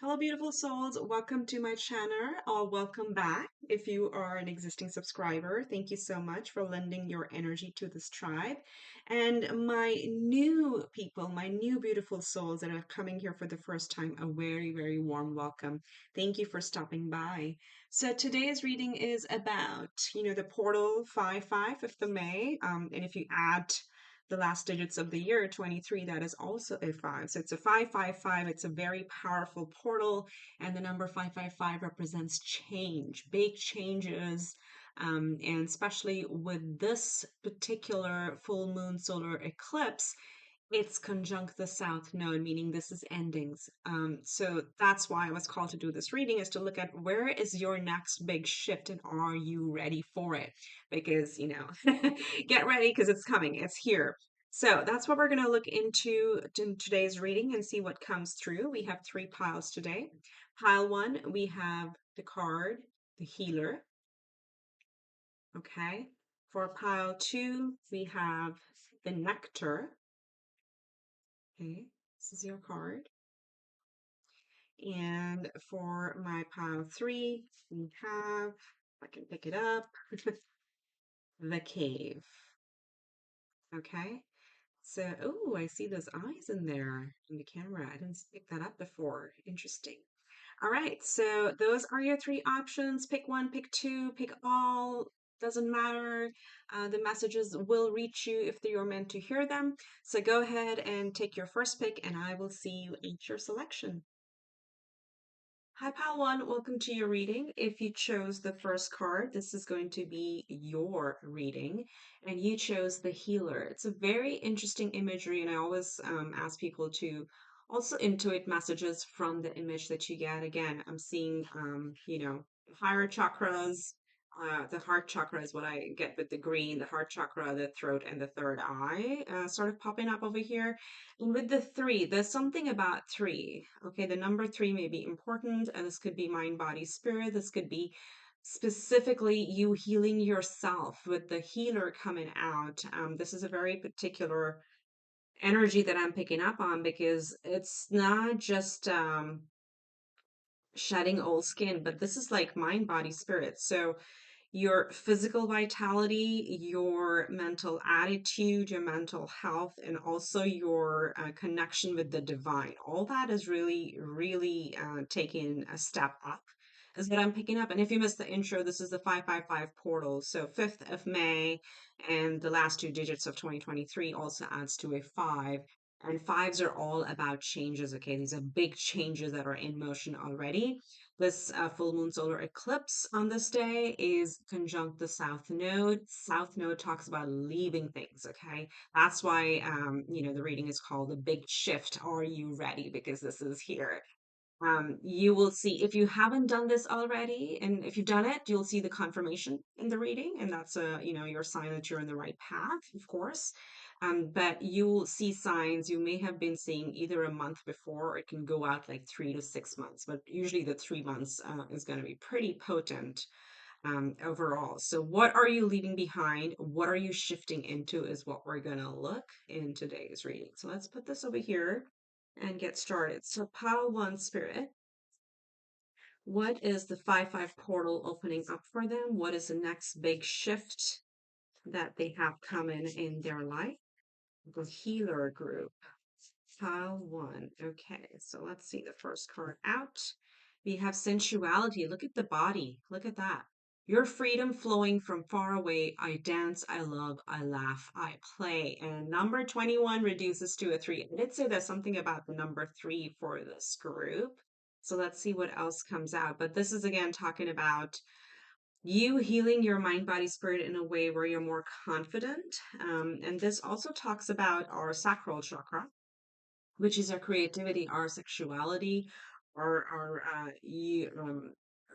Hello, beautiful souls. Welcome to my channel, or welcome back. If you are an existing subscriber, thank you so much for lending your energy to this tribe. And my new people, my new beautiful souls that are coming here for the first time, a very, very warm welcome. Thank you for stopping by. So today's reading is about, the portal 5/5 of May. And if you add the last digits of the year 23, that is also a 5, so it's a 555. It's a very powerful portal, and the number 555 represents change, big changes. And especially with this particular full moon solar eclipse, it's conjunct the south node, meaning this is endings. So that's why I was called to do this reading, is to look at where is your next big shift and are you ready for it? Because, get ready because it's coming, it's here. So that's what we're going to look into in today's reading and see what comes through. We have three piles today. Pile one, we have the card, the healer. Okay. For pile two, we have the nectar. Okay, this is your card. And for my pile three, we have, if I can pick it up, the cave. Okay, so, oh, I see those eyes in there in the camera. I didn't pick that up before. Interesting. All right, so those are your three options. Pick one, pick two, pick all. Doesn't matter. The messages will reach you if you're meant to hear them. So go ahead and take your first pick, and I will see you at your selection. Hi, Pal One. Welcome to your reading. If you chose the first card, this is going to be your reading, and you chose the healer. It's a very interesting imagery, and I always ask people to also intuit messages from the image that you get. Again, I'm seeing, higher chakras. The heart chakra is what I get with the green, the heart chakra, the throat, and the third eye sort of popping up over here. And with the three, there's something about three. Okay, the number three may be important, and this could be mind, body, spirit. This could be specifically you healing yourself with the healer coming out. This is a very particular energy that I'm picking up on because it's not just shedding old skin, but this is like mind, body, spirit. So your physical vitality, your mental attitude, your mental health, and also your connection with the divine. All that is really, really taking a step up, is what I'm picking up. And if you missed the intro, this is the 555 portal. So 5th of May, and the last two digits of 2023 also adds to a 5. And fives are all about changes, okay? These are big changes that are in motion already. This full moon solar eclipse on this day is conjunct the south node. South node talks about leaving things, okay? That's why, the reading is called The Big Shift. Are you ready? Because this is here. You will see, if you haven't done this already, and if you've done it, you'll see the confirmation in the reading, and that's your sign that you're in the right path, of course. But you'll see signs you may have been seeing either a month before, or it can go out like 3 to 6 months, but usually the 3 months is going to be pretty potent overall. So what are you leaving behind? What are you shifting into is what we're going to look in today's reading. So let's put this over here and get started. So pile one, spirit, what is the 5/5 portal opening up for them? What is the next big shift that they have coming in their life? The healer group, pile one. Okay, so let's see the first card out. We have sensuality. Look at the body. Look at that. Your freedom flowing from far away. I dance, I love, I laugh, I play. And number 21 reduces to a 3. I did say there's something about the number 3 for this group. So let's see what else comes out. But this is again talking about you healing your mind, body, spirit in a way where you're more confident. And this also talks about our sacral chakra, which is our creativity, our sexuality, our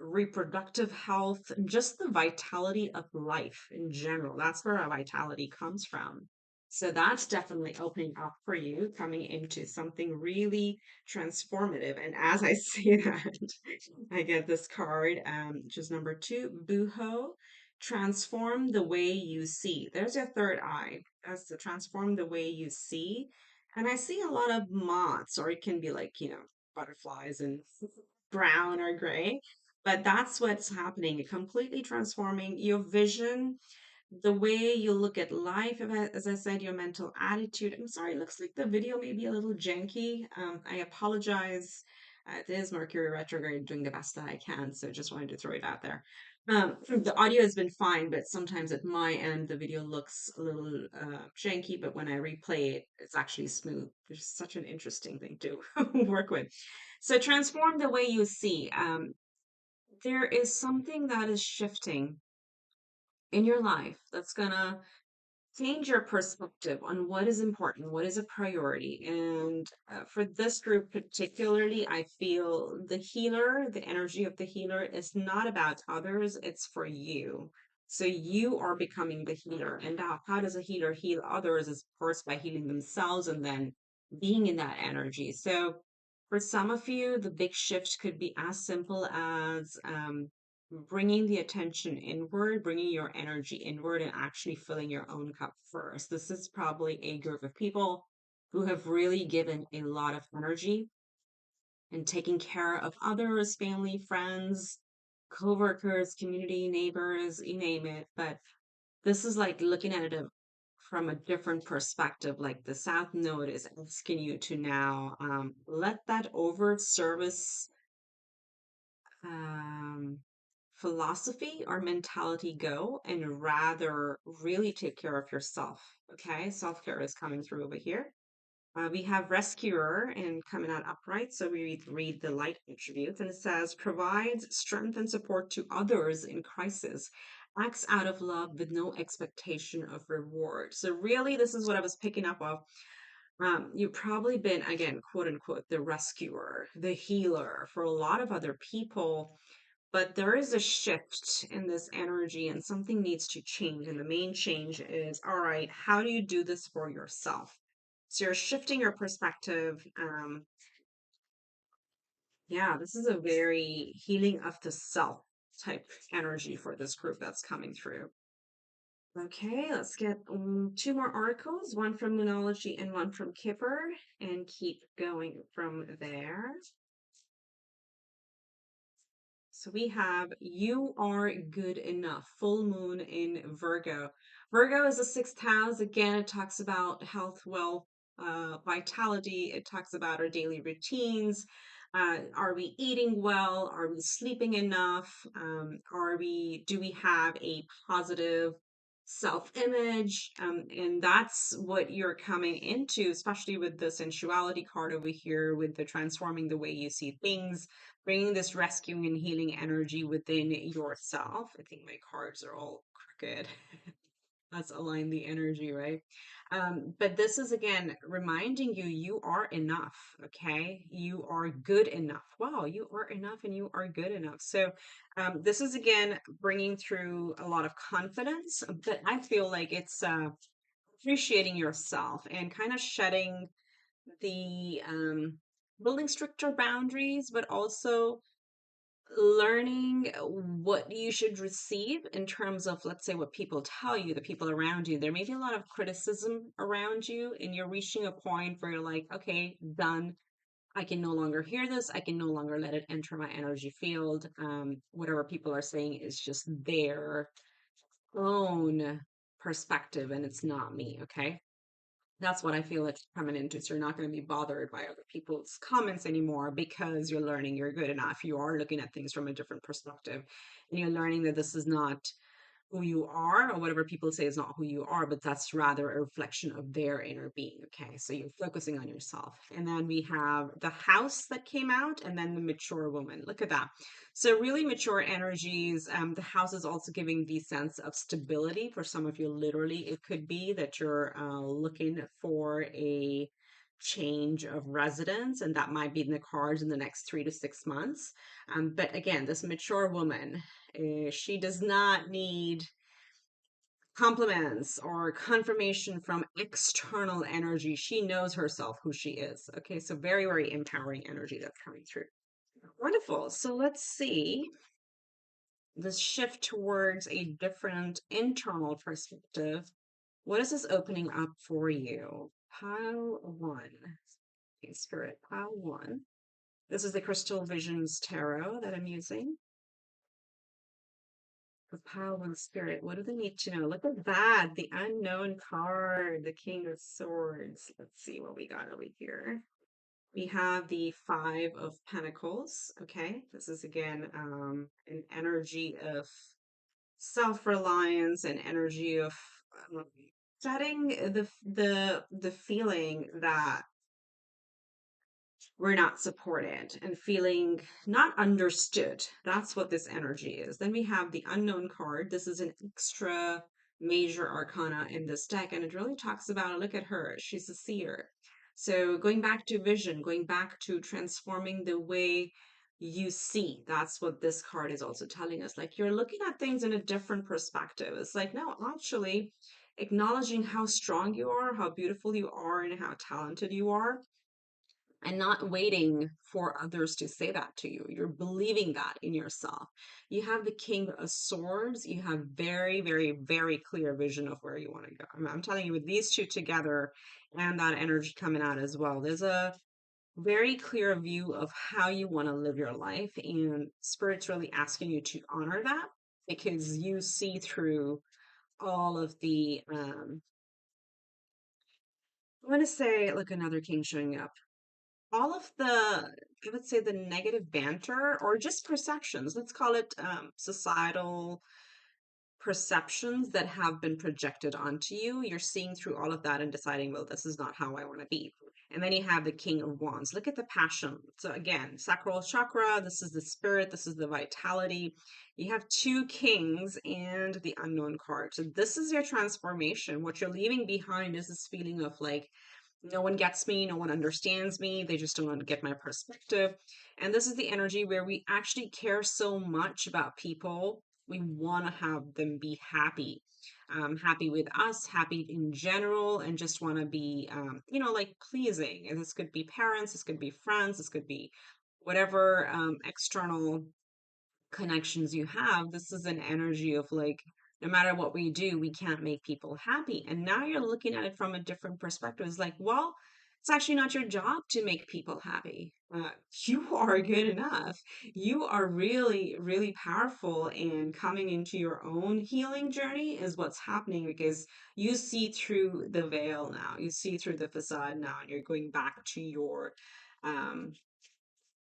reproductive health, and just the vitality of life in general. That's where our vitality comes from. So that's definitely opening up for you, coming into something really transformative. And as I say that, I get this card, which is number 2, Buho. Transform the way you see. There's your third eye. That's to transform the way you see. And I see a lot of moths, or it can be like, butterflies and brown or gray. But that's what's happening, completely transforming your vision, the way you look at life, as I said, your mental attitude. I'm sorry, it looks like the video may be a little janky. I apologize. It is Mercury retrograde, doing the best that I can, so just wanted to throw it out there. The audio has been fine, but sometimes at my end the video looks a little janky, but when I replay it, it's actually smooth. It's such an interesting thing to work with. So transform the way you see. There is something that is shifting in your life that's gonna change your perspective on what is important, what is a priority. And for this group particularly, I feel the healer, the energy of the healer is not about others, it's for you. So you are becoming the healer. And now, how does a healer heal others? Is of course by healing themselves and then being in that energy. So for some of you, the big shift could be as simple as bringing the attention inward, bringing your energy inward, and actually filling your own cup first. This is probably a group of people who have really given a lot of energy and taking care of others, family, friends, coworkers, community, neighbors, you name it. But this is like looking at it from a different perspective. Like the South Node is asking you to now let that over service um, philosophy or mentality go and rather really take care of yourself. Okay, self care is coming through over here. We have rescuer and coming out upright. So we read the light attributes and it says provides strength and support to others in crisis, acts out of love with no expectation of reward. So really, this is what I was picking up of. You've probably been, again, quote unquote, the rescuer, the healer for a lot of other people, but there is a shift in this energy and something needs to change. And the main change is, all right, how do you do this for yourself? So you're shifting your perspective. Yeah, this is a very healing of the self type energy for this group that's coming through. Okay, let's get two more articles, one from Moonology and one from Kipper, and keep going from there. So we have You Are Good Enough, full moon in Virgo. Virgo is a sixth house. Again, it talks about health, wealth, vitality. It talks about our daily routines. Are we eating well? Are we sleeping enough? Do we have a positive self-image? And that's what you're coming into, especially with the sensuality card over here, with the transforming the way you see things, bringing this rescuing and healing energy within yourself. I think my cards are all crooked. Let's align the energy, right? But this is again reminding you you are enough, okay? You are good enough. Wow, you are enough and you are good enough. So, this is again bringing through a lot of confidence, but I feel like it's appreciating yourself and kind of shedding the building stricter boundaries, but also learning what you should receive in terms of, let's say, what people tell you, the people around you. There may be a lot of criticism around you, and you're reaching a point where you're like, okay, done. I can no longer hear this. I can no longer let it enter my energy field. Whatever people are saying is just their own perspective, and it's not me. Okay, that's what I feel it's coming into. So you're not going to be bothered by other people's comments anymore because you're learning you're good enough. You are looking at things from a different perspective and you're learning that this is not who you are, or whatever people say is not who you are, but that's rather a reflection of their inner being. Okay, so you're focusing on yourself. And then we have the house that came out, and then the mature woman. Look at that. So really mature energies. The house is also giving the sense of stability for some of you. Literally, it could be that you're looking for a change of residence, and that might be in the cards in the next 3 to 6 months. But again, this mature woman, she does not need compliments or confirmation from external energy. She knows herself who she is. Okay, so very, very empowering energy that's coming through. Wonderful. So let's see this shift towards a different internal perspective. What is this opening up for you? Pile one. Okay, Spirit, pile one. This is the Crystal Visions Tarot that I'm using. The Pile and Spirit. What do they need to know? Look at that. The unknown card, the King of Swords. Let's see what we got over here. We have the Five of Pentacles. Okay. This is again an energy of self-reliance and energy of um, setting the feeling that we're not supported and feeling not understood. That's what this energy is. Then we have the unknown card. This is an extra major arcana in this deck, and it really talks about look at her. She's a seer. So going back to vision, going back to transforming the way you see. That's what this card is also telling us. Like you're looking at things in a different perspective. It's like, no, actually acknowledging how strong you are, how beautiful you are, and how talented you are and not waiting for others to say that to you. You're believing that in yourself. You have the King of Swords. You have very, very, very clear vision of where you want to go. I'm telling you, with these two together and that energy coming out as well, there's a very clear view of how you want to live your life. And Spirit's really asking you to honor that because you see through all of the, I want to say, like another king showing up all of the, I would say the negative banter or just perceptions, let's call it societal perceptions that have been projected onto you. You're seeing through all of that and deciding, well, this is not how I want to be. And then you have the King of Wands. Look at the passion. So again, sacral chakra, this is the spirit, this is the vitality. You have two kings and the unknown card. So this is your transformation. What you're leaving behind is this feeling of like, no one gets me, no one understands me, they just don't get my perspective. And this is the energy where we actually care so much about people. We want to have them be happy, happy with us, happy in general, and just want to be, like pleasing. And this could be parents, this could be friends, this could be whatever external connections you have. This is an energy of like, no matter what we do, we can't make people happy. And now you're looking at it from a different perspective. It's like, well, it's actually not your job to make people happy. You are good enough. You are really, really powerful, and coming into your own healing journey is what's happening because you see through the veil now. You see through the facade now, and you're going back to your um,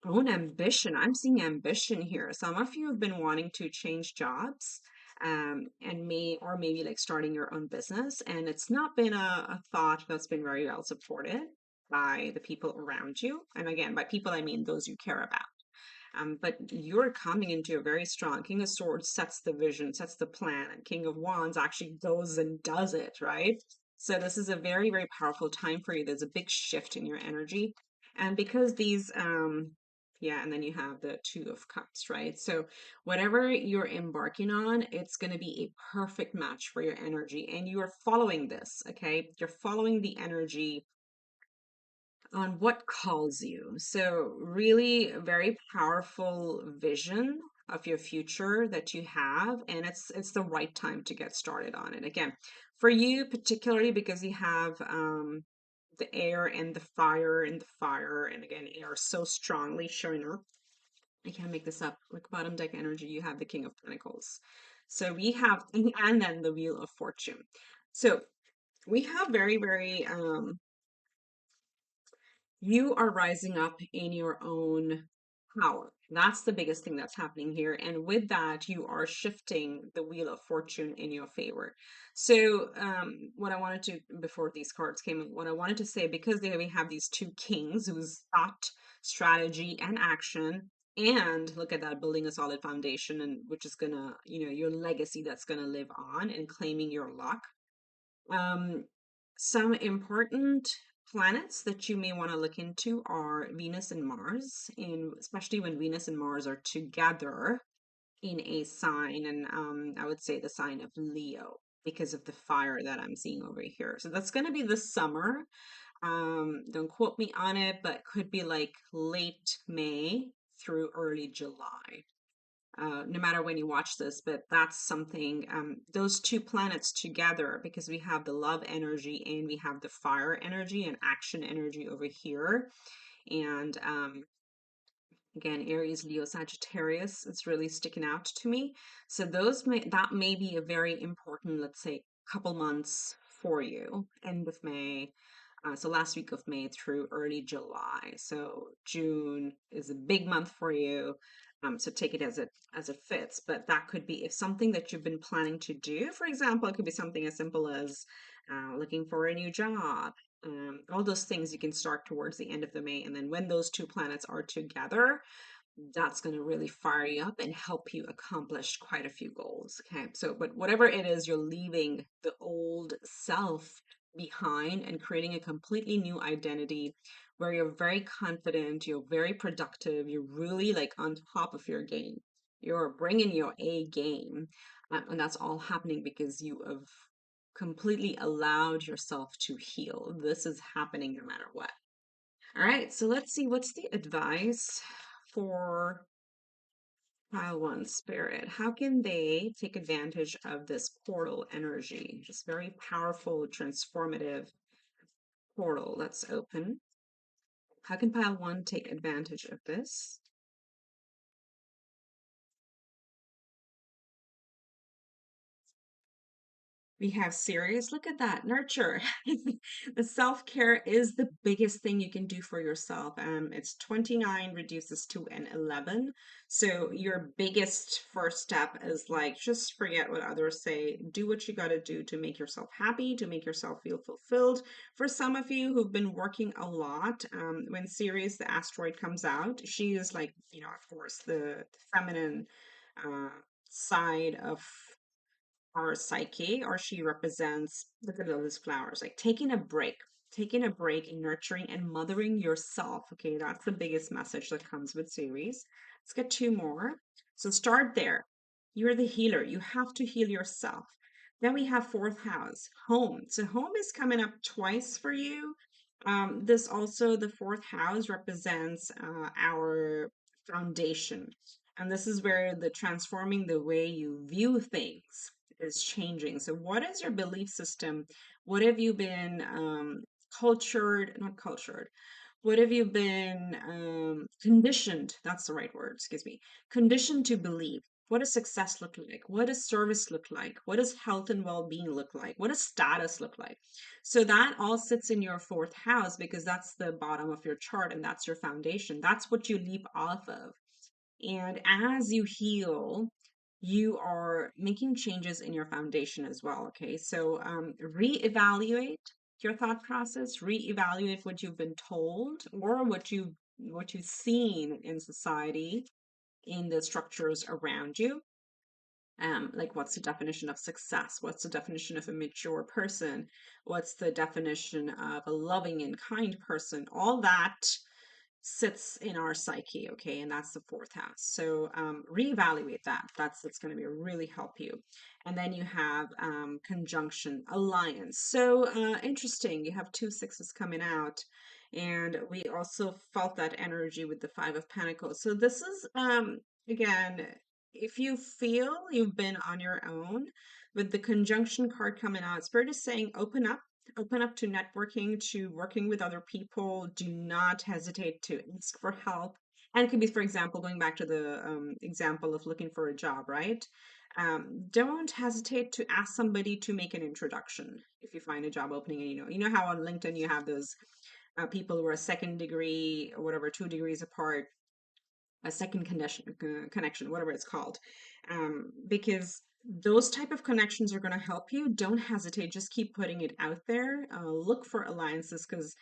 own ambition. I'm seeing ambition here. Some of you have been wanting to change jobs, and maybe like starting your own business, and it's not been a thought that's been very well supported by the people around you. And again, by people, I mean those you care about. But you're coming into a very strong King of Swords sets the vision, sets the plan, and King of Wands actually goes and does it, right? So this is a very, very powerful time for you. There's a big shift in your energy. And because these, yeah, and then you have the Two of Cups, right? So whatever you're embarking on, it's going to be a perfect match for your energy. And you are following this, okay? You're following the energy on what calls you. So, really very powerful vision of your future that you have, and it's the right time to get started on it. Again, for you particularly because you have the air and the fire, and again, air so strongly showing up. I can't make this up. Like bottom deck energy, you have the King of Pentacles. So we have, and then the Wheel of Fortune. So we have very, very you are rising up in your own power. That's the biggest thing that's happening here. And with that, you are shifting the wheel of fortune in your favor. So, what I wanted to, before these cards came, what I wanted to say, because we have these two kings whose thought, strategy, and action, and look at that, building a solid foundation, and which is gonna, your legacy that's gonna live on and claiming your luck. Um, some important planets that you may want to look into are Venus and Mars, in especially when Venus and Mars are together in a sign, and I would say the sign of Leo because of the fire that I'm seeing over here. So that's going to be this summer. Don't quote me on it, but could be like late May through early July, no matter when you watch this, but that's something, those two planets together, because we have the love energy and we have the fire energy and action energy over here. And Again, Aries, Leo, Sagittarius, it's really sticking out to me. So that may be a very important, let's say, couple months for you. End of May, so last week of May through early July. So June is a big month for you. So take it as it fits. But that could be if something that you've been planning to do. For example, it could be something as simple as looking for a new job. All those things you can start towards the end of the May, and then when those two planets are together, that's going to really fire you up and help you accomplish quite a few goals. Okay. So, but whatever it is, you're leaving the old self behind and creating a completely new identity where you're very confident, you're very productive, you're really like on top of your game. You're bringing your A game. And that's all happening because you have completely allowed yourself to heal. This is happening no matter what. All right, so let's see what's the advice for pile one spirit. How can they take advantage of this portal energy? Just very powerful, transformative portal. Let's open. How can pile one take advantage of this? We have serious. Look at that. Nurture. The self-care is the biggest thing you can do for yourself. It's 29 reduces to an 11. So your biggest first step is like just forget what others say. Do what you got to do to make yourself happy, to make yourself feel fulfilled. For some of you who've been working a lot, when Sirius, the asteroid, comes out, she is like, of course, the feminine uh, side of our psyche, or she represents, look at all these flowers, like taking a break in nurturing and mothering yourself. Okay, that's the biggest message that comes with series. Let's get two more. So start there. You're the healer. You have to heal yourself. Then we have fourth house, home. So home is coming up twice for you. This also, the fourth house represents our foundation. And this is where the transforming the way you view things is changing. So, what is your belief system? What have you been not cultured? What have you been conditioned? That's the right word, excuse me. Conditioned to believe. What does success look like? What does service look like? What does health and well being look like? What does status look like? So, that all sits in your fourth house because that's the bottom of your chart and that's your foundation. That's what you leap off of. And as you heal, you are making changes in your foundation as well. Okay. So reevaluate your thought process, reevaluate what you've been told or what you've seen in society, in the structures around you. Like what's the definition of success? What's the definition of a mature person? What's the definition of a loving and kind person? All that sits in our psyche, okay, and that's the fourth house. So reevaluate that. That's going to be really help you. And then you have conjunction, alliance. So interesting. You have two sixes coming out, and we also felt that energy with the Five of Pentacles. So this is again, if you feel you've been on your own with the conjunction card coming out, Spirit is saying open up to networking, to working with other people. Do not hesitate to ask for help. And it could be, for example, going back to the example of looking for a job, right? Don't hesitate to ask somebody to make an introduction if you find a job opening. And you know how on LinkedIn you have those people who are second degree or whatever, 2 degrees apart, a second connection, whatever it's called, because those type of connections are going to help you. Don't hesitate, just keep putting it out there. Look for alliances because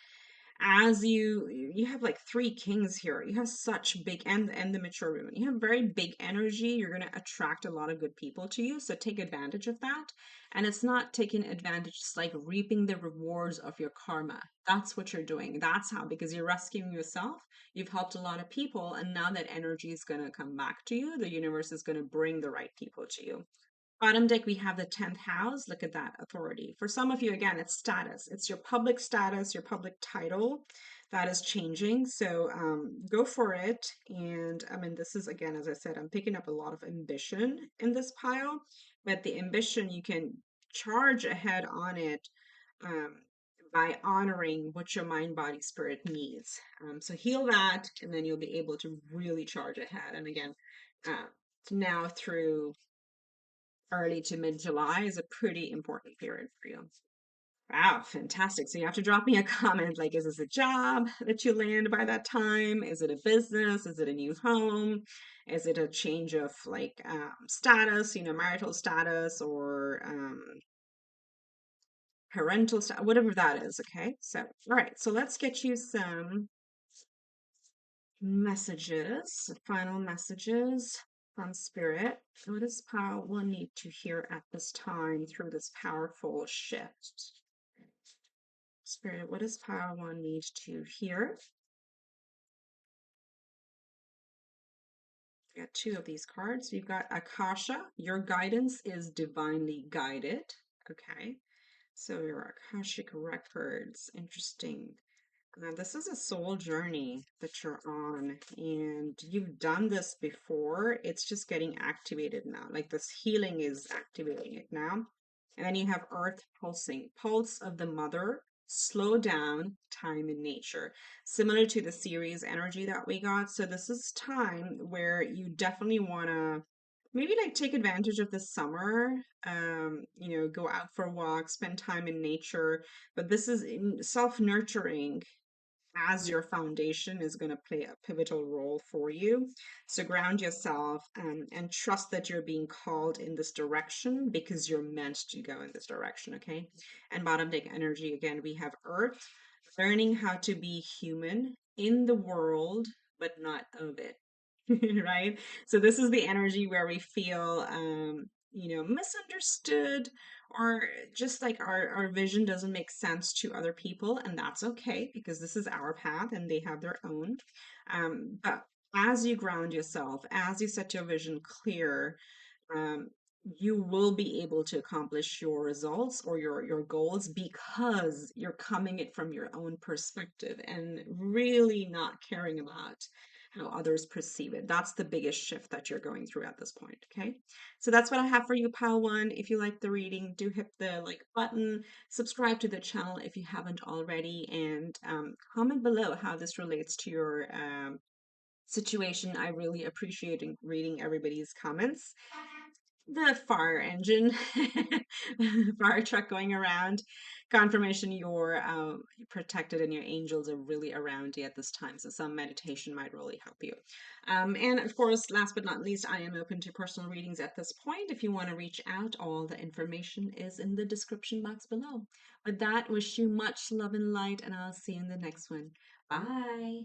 as you have like three kings here, you have such big, and the mature women, you have very big energy. You're going to attract a lot of good people to you, so take advantage of that. And it's not taking advantage, it's like reaping the rewards of your karma. That's what you're doing. That's how, because you're rescuing yourself, you've helped a lot of people, and now that energy is going to come back to you. The universe is going to bring the right people to you. Bottom deck, we have the 10th house. Look at that, authority. For some of you, again, it's status. It's your public status, your public title that is changing. So go for it. And I mean, this is, again, as I said, I'm picking up a lot of ambition in this pile, but the ambition, you can charge ahead on it. Um, by honoring what your mind, body, spirit needs. So heal that, and then you'll be able to really charge ahead. And again, uh, now through early to mid July is a pretty important period for you. Wow, fantastic. So you have to drop me a comment like, is this a job that you land by that time? Is it a business? Is it a new home? Is it a change of like status, marital status or parental status, whatever that is. Okay. So, all right. So let's get you some messages, final messages from Spirit. What does Pile One need to hear at this time through this powerful shift? Spirit, what does Pile One need to hear? We got two of these cards. You've got Akasha. Your guidance is divinely guided. Okay. So your Akashic records. Interesting. This is a soul journey that you're on, and you've done this before. It's just getting activated now. Like this healing is activating it now. And then you have Earth pulsing, pulse of the mother, slow down, time in nature, similar to the series energy that we got. So this is time where you definitely want to maybe like take advantage of the summer, go out for walks, spend time in nature. But this is self-nurturing as your foundation is going to play a pivotal role for you. So ground yourself and trust that you're being called in this direction because you're meant to go in this direction, okay? And bottom deck energy, again, we have Earth, learning how to be human in the world, but not of it. Right? So this is the energy where we feel misunderstood, or just like our vision doesn't make sense to other people, and that's okay because this is our path and they have their own. But as you ground yourself, as you set your vision clear, um, you will be able to accomplish your results or your goals because you're coming it from your own perspective and really not caring about how others perceive it. That's the biggest shift that you're going through at this point. Okay. So that's what I have for you, pile one. If you like the reading, do hit the like button, subscribe to the channel if you haven't already, and comment below how this relates to your situation. I really appreciate reading everybody's comments. The fire engine, fire truck going around, confirmation you're protected and your angels are really around you at this time. So some meditation might really help you. And of course, last but not least, I am open to personal readings at this point. If you want to reach out, all the information is in the description box below. With that, wish you much love and light, and I'll see you in the next one. Bye.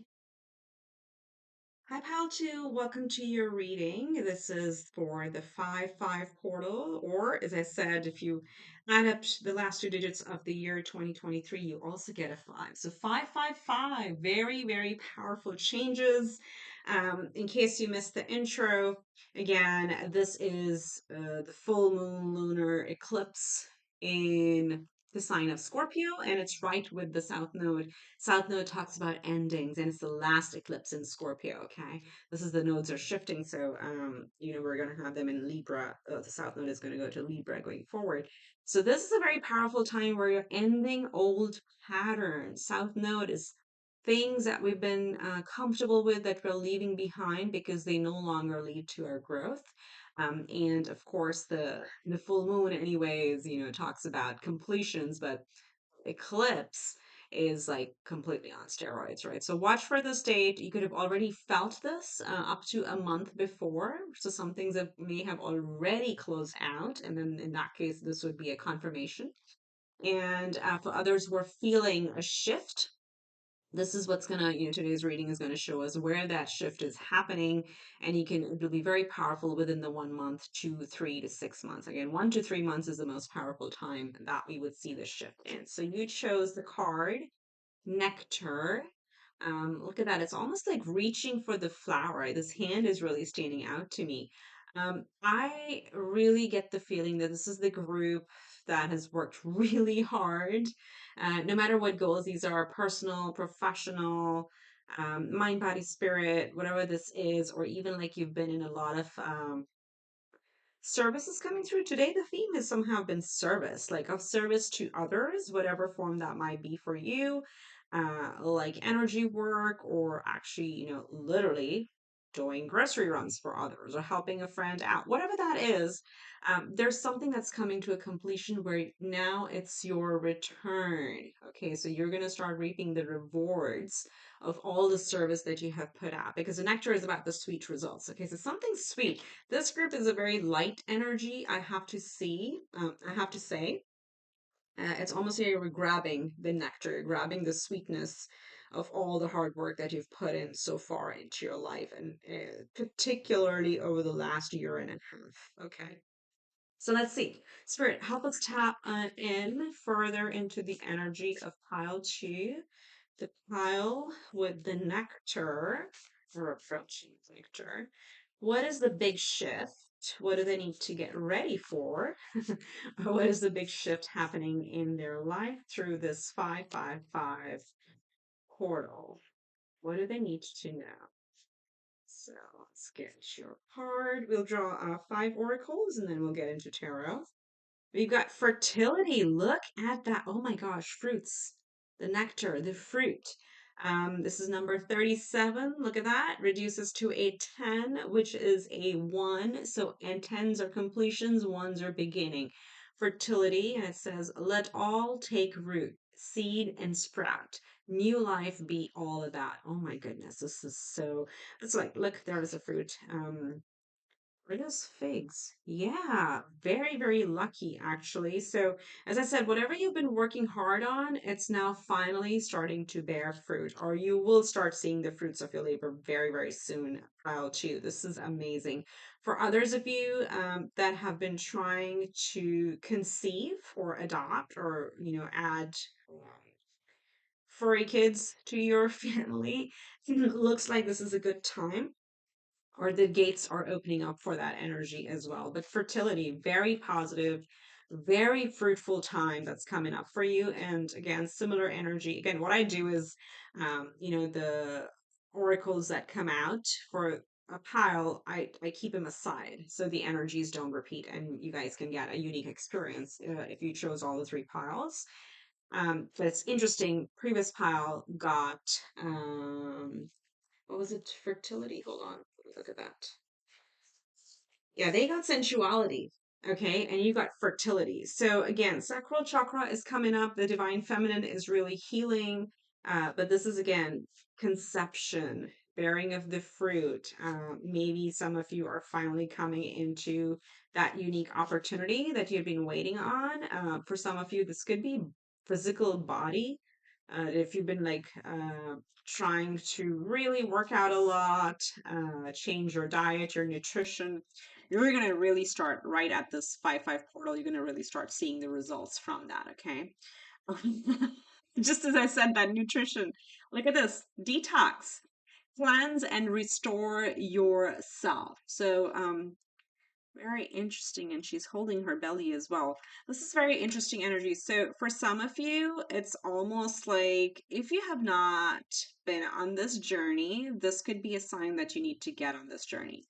Hi, Pal 2. Welcome to your reading. This is for the 5-5 portal, or as I said, if you add up the last two digits of the year 2023, you also get a 5. So 555, very, very powerful changes. In case you missed the intro, again, this is the full moon lunar eclipse in the sign of Scorpio, and it's right with the South Node. South Node talks about endings, and it's the last eclipse in Scorpio. Okay, this is the nodes are shifting, so we're going to have them in Libra. The South Node is going to go to Libra going forward. So this is a very powerful time where you're ending old patterns. South Node is things that we've been comfortable with that we're leaving behind because they no longer lead to our growth. And of course, the full moon, anyways, talks about completions, but eclipse is like completely on steroids, right? So watch for this date. You could have already felt this up to a month before. So some things that may have already closed out, and then in that case, this would be a confirmation. And for others, we're feeling a shift. This is what's gonna, today's reading is gonna show us where that shift is happening, and it'll be very powerful within the 1 month, 2, 3 to 6 months. Again, 1 to 3 months is the most powerful time that we would see the shift in. So you chose the card nectar. Look at that. It's almost like reaching for the flower. This hand is really standing out to me. I really get the feeling that this is the group that has worked really hard, no matter what goals these are, personal, professional, mind, body, spirit, whatever this is, or even like you've been in a lot of Service is coming through today. The theme has somehow been service, like of service to others, whatever form that might be for you, like energy work, or actually, literally doing grocery runs for others or helping a friend out, whatever that is. There's something that's coming to a completion where now it's your return. Okay, so you're going to start reaping the rewards of all the service that you have put out, because the nectar is about the sweet results. Okay, so something sweet. This group is a very light energy, I have to say. It's almost like you're grabbing the nectar, grabbing the sweetness of all the hard work that you've put in so far into your life, and particularly over the last year and a half. Okay. So let's see. Spirit, help us tap in further into the energy of pile two, the pile with the nectar, or approaching nectar. What is the big shift? What do they need to get ready for? What is the big shift happening in their life through this 555 portal? What do they need to know? So let's get your card. We'll draw five oracles and then we'll get into tarot. We've got fertility. Look at that. Oh my gosh, fruits. The nectar, the fruit. This is number 37. Look at that. Reduces to a 10, which is a 1. So, and 10s are completions, 1s are beginning. Fertility, and it says, let all take root, seed, and sprout. New life be all about. Oh my goodness, this is so. It's like, look, there's a fruit. It is figs. Yeah, very, very lucky actually. So, as I said, whatever you've been working hard on, it's now finally starting to bear fruit, or you will start seeing the fruits of your labor very, very soon. I'll too. This is amazing. For others of you that have been trying to conceive or adopt or, add furry kids to your family, looks like this is a good time, or the gates are opening up for that energy as well. But fertility, very positive, very fruitful time that's coming up for you. And again, similar energy. Again, what I do is, the oracles that come out for a pile, I keep them aside so the energies don't repeat and you guys can get a unique experience if you chose all the three piles. But it's interesting. Previous pile got what was it? Fertility. Hold on. Let me look at that. Yeah, they got sensuality. Okay. And you got fertility. So again, sacral chakra is coming up. The divine feminine is really healing. But this is again conception, bearing of the fruit. Maybe some of you are finally coming into that unique opportunity that you've been waiting on. For some of you, this could be physical body. If you've been like trying to really work out a lot, change your diet, your nutrition, you're going to really start right at this 5-5 portal. You're going to really start seeing the results from that. Okay. Just as I said, that nutrition, look at this detox, cleanse and restore yourself. So, very interesting. And she's holding her belly as well. This is very interesting energy. So, for some of you, it's almost like if you have not been on this journey, this could be a sign that you need to get on this journey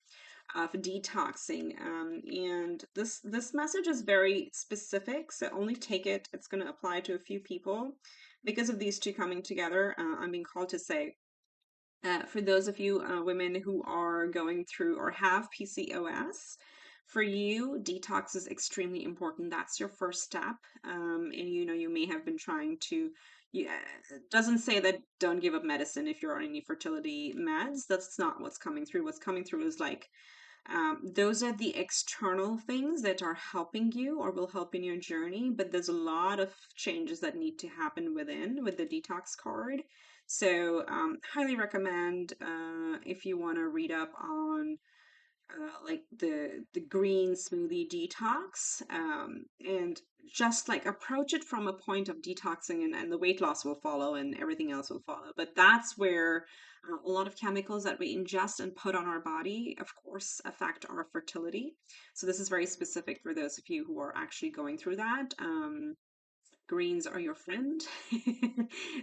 of detoxing. And this message is very specific, so only take it. It's going to apply to a few people because of these two coming together. I'm being called to say, for those of you women who are going through or have PCOS, for you, detox is extremely important. That's your first step. And you may have been trying to. It doesn't say that don't give up medicine if you're on any fertility meds. That's not what's coming through. What's coming through is like those are the external things that are helping you or will help in your journey, but there's a lot of changes that need to happen within with the detox card. So, highly recommend if you want to read up on like the green smoothie detox, and just like approach it from a point of detoxing, and the weight loss will follow and everything else will follow. But that's where a lot of chemicals that we ingest and put on our body, of course, affect our fertility. So this is very specific for those of you who are actually going through that. greens are your friend.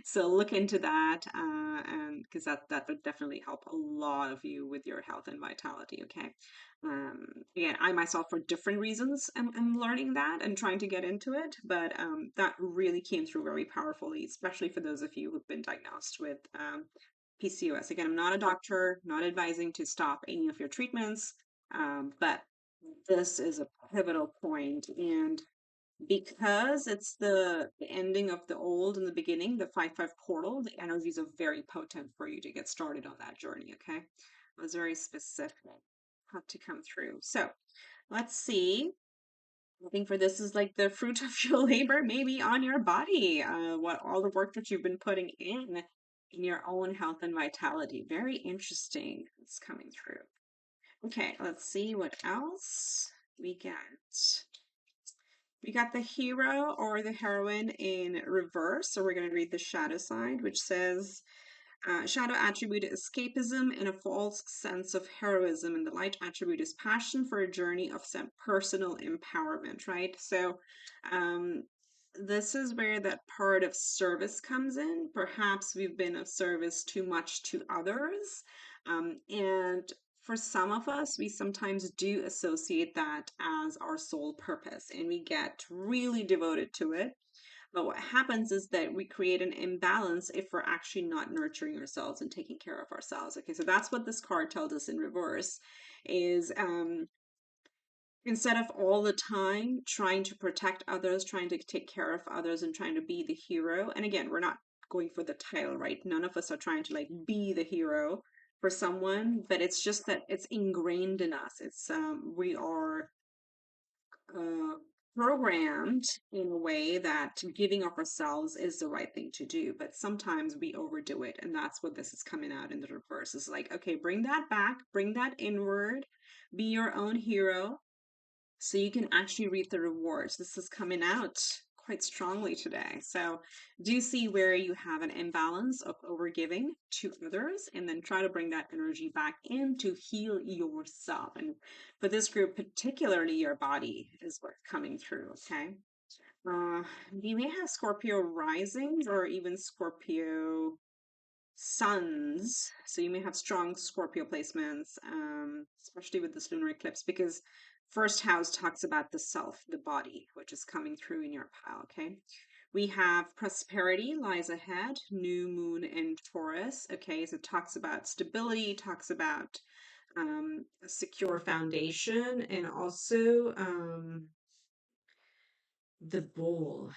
So look into that, and because that would definitely help a lot of you with your health and vitality. Okay. Um, Again, I myself, for different reasons, am learning that and trying to get into it, but that really came through very powerfully, especially for those of you who've been diagnosed with PCOS. Again, I'm not a doctor, not advising to stop any of your treatments, but this is a pivotal point, and because it's the ending of the old and the beginning, the 5-5 portal, the energies are very potent for you to get started on that journey, okay? It was very specific, how to come through. So let's see. I think for this is like the fruit of your labor, maybe on your body, what all the work that you've been putting in your own health and vitality. Very interesting. It's coming through. Okay, let's see what else we get. We got the hero or the heroine in reverse. So we're going to read the shadow side, which says, shadow attribute is escapism and a false sense of heroism, and the light attribute is passion for a journey of some personal empowerment, right? So, um, this is where that part of service comes in. Perhaps we've been of service too much to others. And for some of us, we sometimes do associate that as our sole purpose, and we get really devoted to it. But what happens is that we create an imbalance if we're actually not nurturing ourselves and taking care of ourselves. Okay, so that's what this card tells us in reverse is instead of all the time trying to protect others, trying to take care of others, and trying to be the hero. And again, we're not going for the title, right? None of us are trying to like be the hero for someone, but it's just that it's ingrained in us. It's we are uh, programmed in a way that giving of ourselves is the right thing to do, but sometimes we overdo it, and that's what this is coming out in the reverse. It's like, okay, bring that back, bring that inward, be your own hero, so you can actually reap the rewards. This is coming out quite strongly today. So do see where you have an imbalance of overgiving to others, and then try to bring that energy back in to heal yourself. And for this group, particularly your body is what's coming through, okay? Uh, you may have Scorpio risings or even Scorpio suns. So you may have strong Scorpio placements, especially with this lunar eclipse, because first house talks about the self, the body, which is coming through in your pile, okay? We have prosperity lies ahead, new moon in Taurus, okay? So it talks about stability, talks about a secure foundation, and also the bull.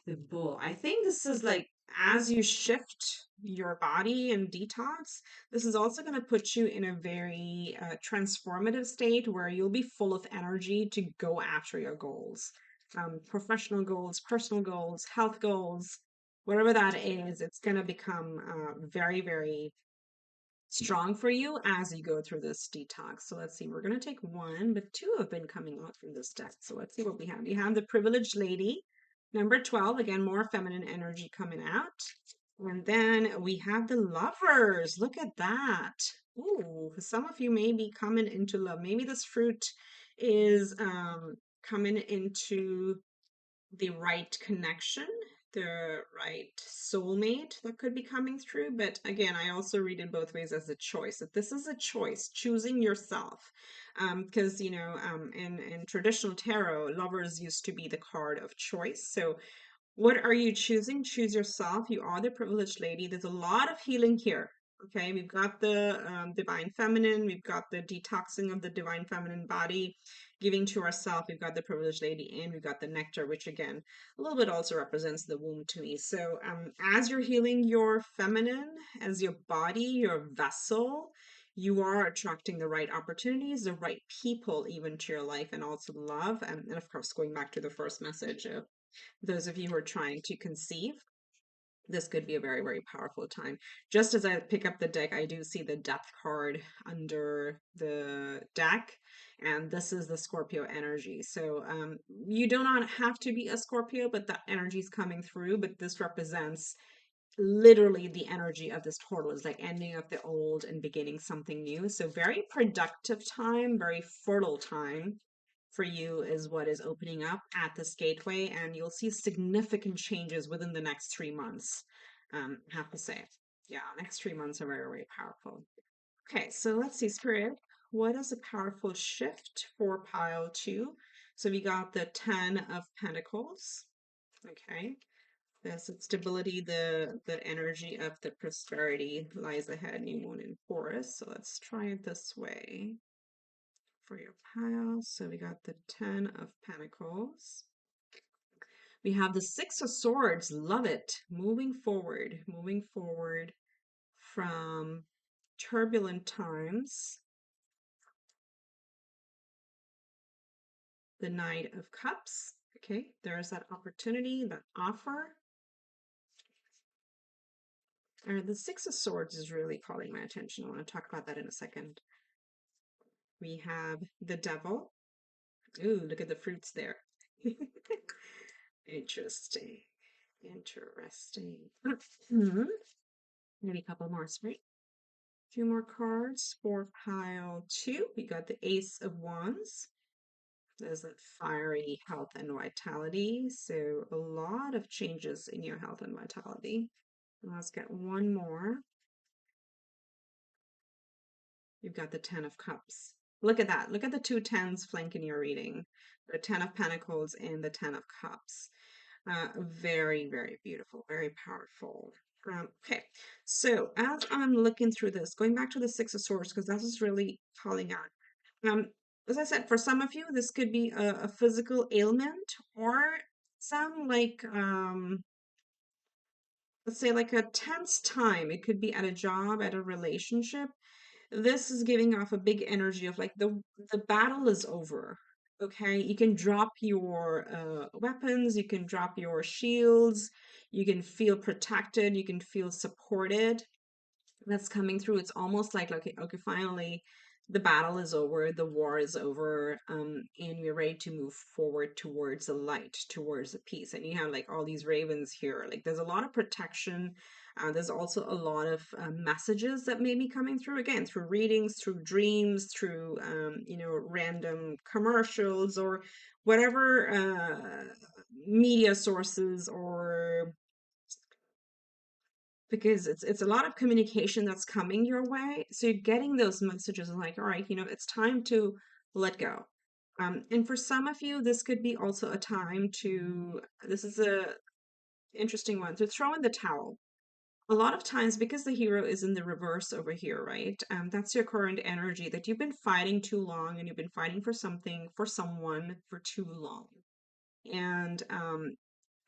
The bull. I think this is like as you shift your body and detox, this is also going to put you in a very transformative state where you'll be full of energy to go after your goals. Professional goals, personal goals, health goals, whatever that is, it's going to become very, very strong for you as you go through this detox. So let's see, we're going to take one, but two have been coming out from this deck. So let's see what we have. You have the privileged lady, number 12, again, more feminine energy coming out. And then we have the lovers. Look at that. Ooh, some of you may be coming into love. Maybe this fruit is coming into the right connection, the right soulmate that could be coming through. But again, I also read it both ways as a choice. That this is a choice, choosing yourself. Because in traditional tarot, lovers used to be the card of choice. So what are you choosing? Choose yourself. You are the privileged lady. There's a lot of healing here. Okay, we've got the divine feminine, we've got the detoxing of the divine feminine body, giving to ourselves. We've got the privileged lady, and we've got the nectar, which again, a little bit also represents the womb to me. So, as you're healing your feminine, as your body, your vessel, you are attracting the right opportunities, the right people, even to your life, and also love. And of course, going back to the first message of those of you who are trying to conceive, this could be a very, very powerful time. Just as I pick up the deck, I do see the death card under the deck, and this is the Scorpio energy. So you do not have to be a Scorpio, but that energy is coming through. But this represents literally the energy of this portal is like ending of the old and beginning something new. So very productive time, very fertile time for you is what is opening up at this gateway, and you'll see significant changes within the next 3 months. I have to say, yeah, next 3 months are very, very powerful. Okay, so let's see, Spirit. What is a powerful shift for pile two? So we got the Ten of Pentacles. Okay, there's stability, the energy of the prosperity lies ahead, new moon in Taurus. So let's try it this way for your pile. So we got the Ten of Pentacles. We have the Six of Swords. Love it. Moving forward from turbulent times. The Knight of Cups. Okay, there's that opportunity, that offer. The Six of Swords is really calling my attention. I want to talk about that in a second. We have the Devil. Ooh, look at the fruits there. Interesting. Interesting. Maybe a couple more, right? A few more cards for pile two. We got the Ace of Wands. There's that fiery health and vitality. So a lot of changes in your health and vitality. Let's get one more. You've got the Ten of Cups. Look at that. Look at the two tens flanking your reading. The Ten of Pentacles and the Ten of Cups. Very, very beautiful, very powerful. Okay, so as I'm looking through this, going back to the Six of Swords, because that is really calling out. As I said, for some of you, this could be a physical ailment or some like let's say like a tense time. It could be at a job, at a relationship. This is giving off a big energy of like the battle is over. Okay, you can drop your weapons, you can drop your shields, you can feel protected, you can feel supported. That's coming through. It's almost like, okay, finally the battle is over, the war is over, and we're ready to move forward towards the light, towards the peace. And you have like all these ravens here. Like there's a lot of protection. There's also a lot of messages that may be coming through again through readings, through dreams, through random commercials or whatever media sources or because it's a lot of communication that's coming your way. So you're getting those messages like, all right, it's time to let go. And for some of you, this could be also a time to, this is a interesting one, to throw in the towel. A lot of times, because the hero is in the reverse over here, right? That's your current energy that you've been fighting too long and you've been fighting for something, for someone for too long. And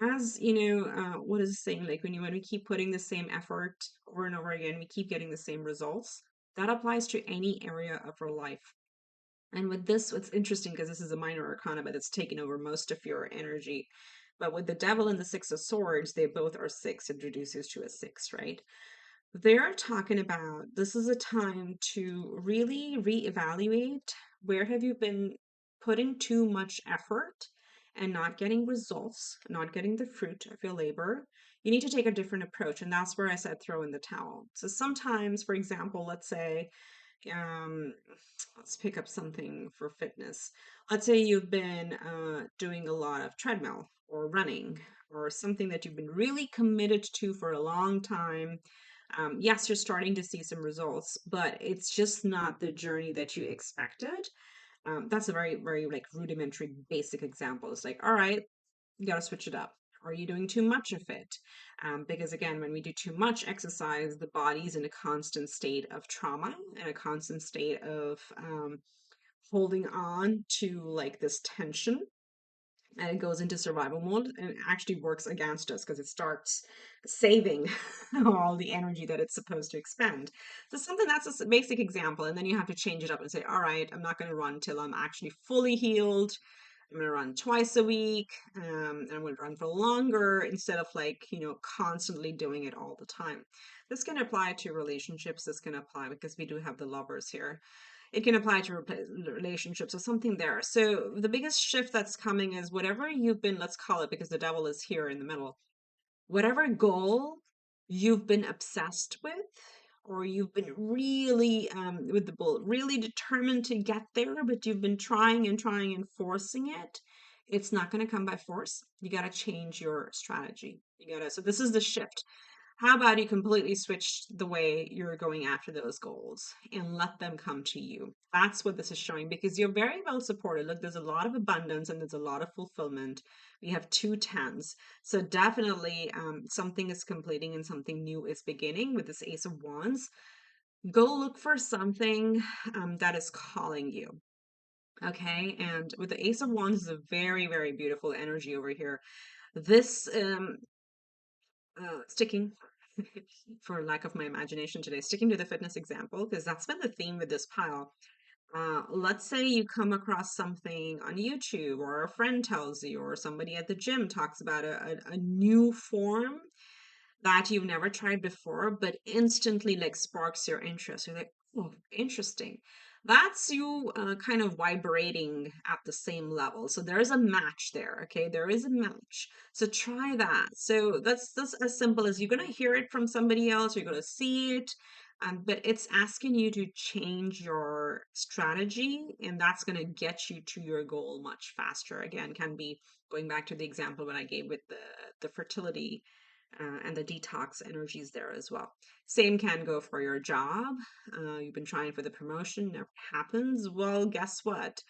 as what is the saying, like when we keep putting the same effort over and over again, we keep getting the same results. That applies to any area of our life. And with this, what's interesting, because this is a minor arcana, but it's taken over most of your energy. But with the devil and the Six of Swords, they both are six. It reduces to a six, right? They're talking about this is a time to really reevaluate where have you been putting too much effort and not getting results, not getting the fruit of your labor. You need to take a different approach. And that's where I said throw in the towel. So sometimes, for example, let's say um, let's pick up something for fitness. Let's say you've been doing a lot of treadmill or running or something that you've been really committed to for a long time. Yes, you're starting to see some results, but it's just not the journey that you expected. That's a very, very like rudimentary basic example. It's like, all right, you got to switch it up. Are you doing too much of it? Because again, when we do too much exercise, the body's in a constant state of trauma and a constant state of holding on to like this tension. And it goes into survival mode and it actually works against us because it starts saving all the energy that it's supposed to expend. So something that's a basic example, and then you have to change it up and say, all right, I'm not going to run till I'm actually fully healed. I'm going to run twice a week, and I'm going to run for longer instead of like, constantly doing it all the time. This can apply to relationships. This can apply because we do have the lovers here. It can apply to relationships or something there. So the biggest shift that's coming is whatever you've been, let's call it, because the devil is here in the middle, whatever goal you've been obsessed with or you've been really, with the bull, really determined to get there, but you've been trying and trying and forcing it, it's not going to come by force. You got to change your strategy. You got to, so this is the shift. How about you completely switch the way you're going after those goals and let them come to you? That's what this is showing, because you're very well supported. Look, there's a lot of abundance and there's a lot of fulfillment. We have two tens. So definitely something is completing and something new is beginning with this Ace of Wands. Go look for something that is calling you. Okay. And with the Ace of Wands is a very, very beautiful energy over here. This sticking for lack of my imagination today, sticking to the fitness example, because that's been the theme with this pile. Let's say you come across something on YouTube, or a friend tells you, or somebody at the gym talks about a new form that you've never tried before, but instantly like sparks your interest. You're like, oh, interesting. That's you kind of vibrating at the same level. So there is a match there. Okay, there is a match. So try that. So that's as simple as you're gonna hear it from somebody else. You're gonna see it. But it's asking you to change your strategy, and that's going to get you to your goal much faster. Again, can be going back to the example that I gave with the fertility and the detox energies there as well. Same can go for your job. You've been trying for the promotion, never happens. Well, guess what?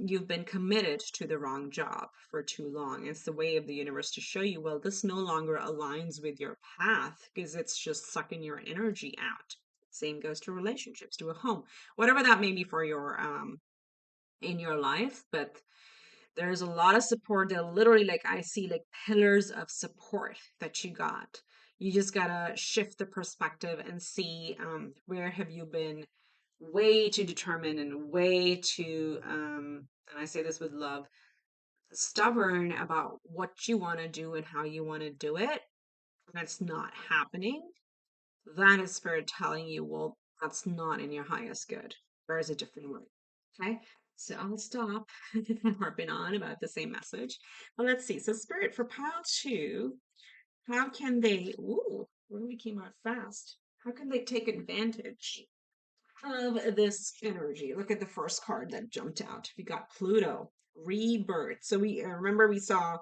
You've been committed to the wrong job for too long. It's the way of the universe to show you, well, this no longer aligns with your path because it's just sucking your energy out. Same goes to relationships, to a home, whatever that may be for your in your life. But there's a lot of support that literally, like, I see like pillars of support that you got. You just gotta shift the perspective and see where have you been way too determined and way too and I say this with love, stubborn about what you want to do and how you want to do it, and it's not happening. That is spirit telling you, well, that's not in your highest good. There's a different way. Okay. So I'll stop harping on about the same message. Well, let's see. So spirit for pile two, how can they, ooh, really came out fast. How can they take advantage of this energy? Look at the first card that jumped out. We got Pluto, rebirth. So we remember we saw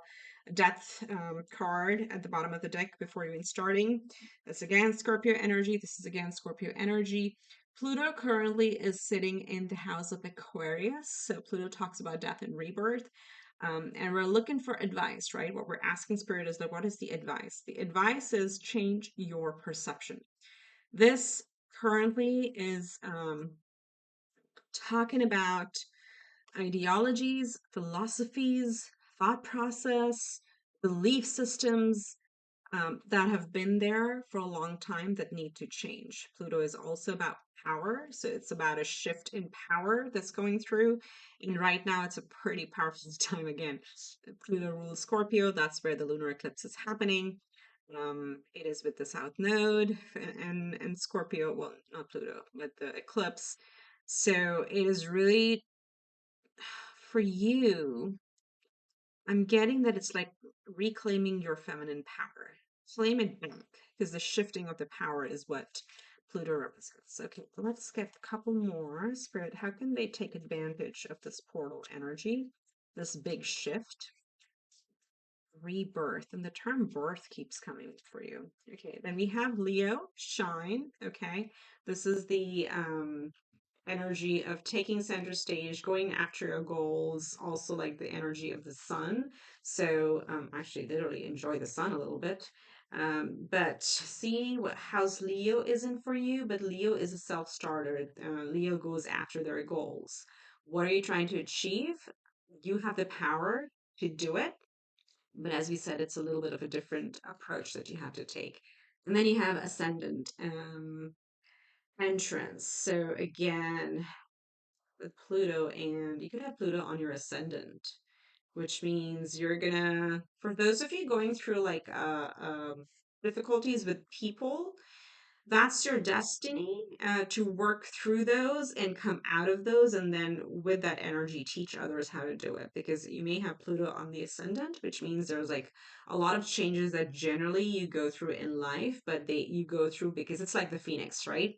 a death card at the bottom of the deck before even starting. That's again Scorpio energy. This is again Scorpio energy. Pluto currently is sitting in the house of Aquarius. So Pluto talks about death and rebirth. And we're looking for advice, right? What we're asking spirit is like, what is the advice? The advice is change your perception. This currently is talking about ideologies, philosophies, thought process, belief systems that have been there for a long time that need to change. Pluto is also about power, so it's about a shift in power that's going through. And right now, it's a pretty powerful time again. Pluto rules Scorpio, that's where the lunar eclipse is happening. It is with the South Node and Scorpio, well, not Pluto, but the eclipse. So it is really for you. I'm getting that it's like reclaiming your feminine power. Claim it back, because the shifting of the power is what Pluto represents. Okay, let's get a couple more. Spirit, how can they take advantage of this portal energy, this big shift? Rebirth, and the term birth keeps coming for you. Okay, then we have Leo, shine. Okay, this is the energy of taking center stage, going after your goals, also like the energy of the sun. So actually literally enjoy the sun a little bit. But see what house Leo isn't for you, but Leo is a self-starter. Leo goes after their goals. What are you trying to achieve? You have the power to do it, but as we said, it's a little bit of a different approach that you have to take. And then you have ascendant entrance. So again, with Pluto, and you could have Pluto on your ascendant, which means you're gonna, for those of you going through like difficulties with people, That's your destiny, to work through those and come out of those, and then with that energy, teach others how to do it. Because you may have Pluto on the ascendant, which means there's like a lot of changes that generally you go through in life, but you go through because it's like the phoenix, right?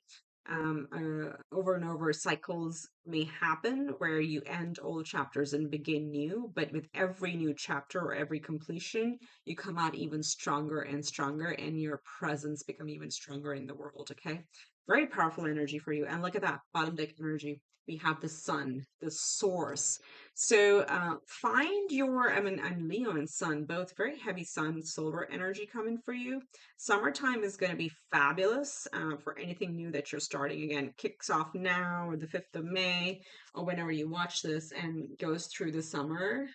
Over and over, cycles may happen where you end old chapters and begin new, but with every new chapter or every completion, you come out even stronger and stronger, and your presence become even stronger in the world. Okay, very powerful energy for you. And look at that bottom deck energy. We have the sun, the source. So find your, I mean, I'm Leo and sun, both very heavy sun, solar energy coming for you. Summertime is going to be fabulous for anything new that you're starting. Again, kicks off now or the 5th of May or whenever you watch this and goes through the summer.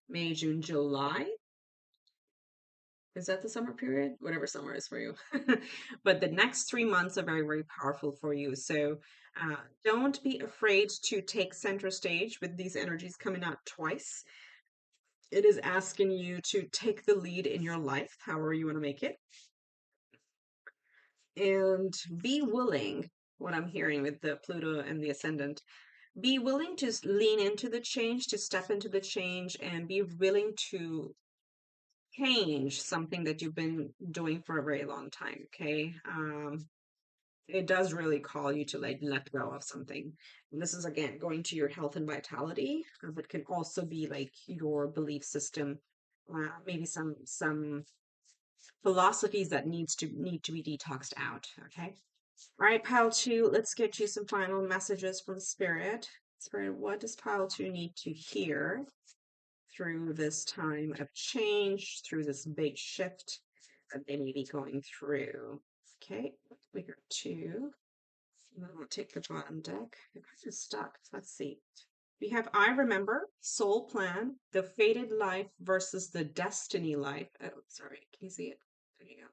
May, June, July. Is that the summer period? Whatever summer is for you. But the next 3 months are very, very powerful for you. So don't be afraid to take center stage with these energies coming out twice. It is asking you to take the lead in your life, however you want to make it, and be willing. What I'm hearing with the Pluto and the ascendant, be willing to lean into the change, to step into the change, and be willing to change something that you've been doing for a very long time. Okay. It does really call you to like let go of something. And this is again going to your health and vitality, but can also be like your belief system, maybe some philosophies that need to be detoxed out. Okay. All right, pile two, let's get you some final messages from Spirit. Spirit, what does pile two need to hear through this time of change, through this big shift that they may be going through? Okay, we got two. And then we'll take the bottom deck. I'm kind of stuck. Let's see. We have I Remember, Soul Plan, the Fated Life versus the Destiny Life. Oh, sorry. Can you see it? There you go.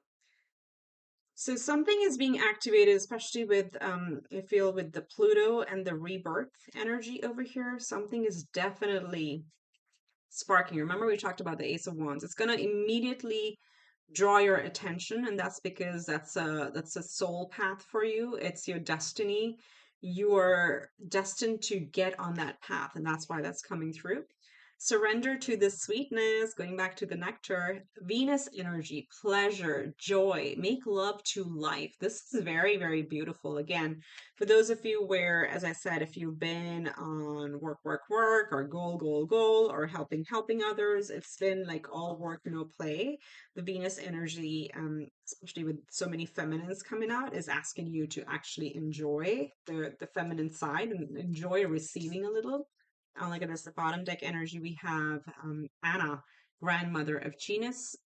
So something is being activated, especially with I feel with the Pluto and the rebirth energy over here. Something is definitely sparking. Remember we talked about the Ace of Wands. It's gonna immediately draw your attention, and that's because that's a soul path for you. It's your destiny. You are destined to get on that path, and that's why that's coming through. Surrender to the sweetness, going back to the nectar, Venus energy, pleasure, joy, make love to life. This is very, very beautiful. Again, for those of you where, as I said, if you've been on work, work, work, or goal, goal, goal, or helping others, it's been like all work, no play. The Venus energy, especially with so many feminines coming out, is asking you to actually enjoy the feminine side and enjoy receiving a little. Look at this, the bottom deck energy. We have Anna, grandmother of Jesus,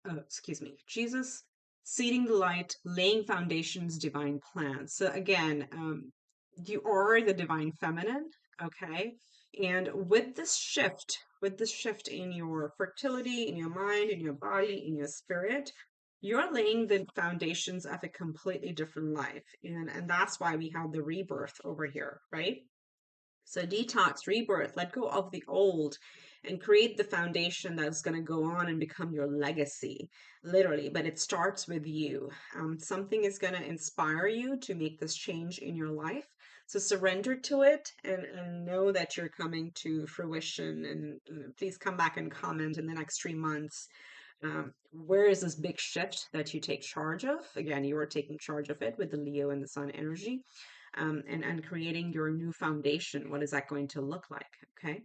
seeding the light, laying foundations, divine plans. So again, you are the divine feminine, okay? And with this shift in your fertility, in your mind, in your body, in your spirit, you're laying the foundations of a completely different life. And that's why we have the rebirth over here, right? So detox, rebirth, let go of the old and create the foundation that's going to go on and become your legacy, literally. But it starts with you. Something is going to inspire you to make this change in your life. So surrender to it and know that you're coming to fruition. And please come back and comment in the next 3 months. Where is this big shift that you take charge of? Again, you are taking charge of it with the Leo and the Sun energy, and creating your new foundation. What is that going to look like? Okay.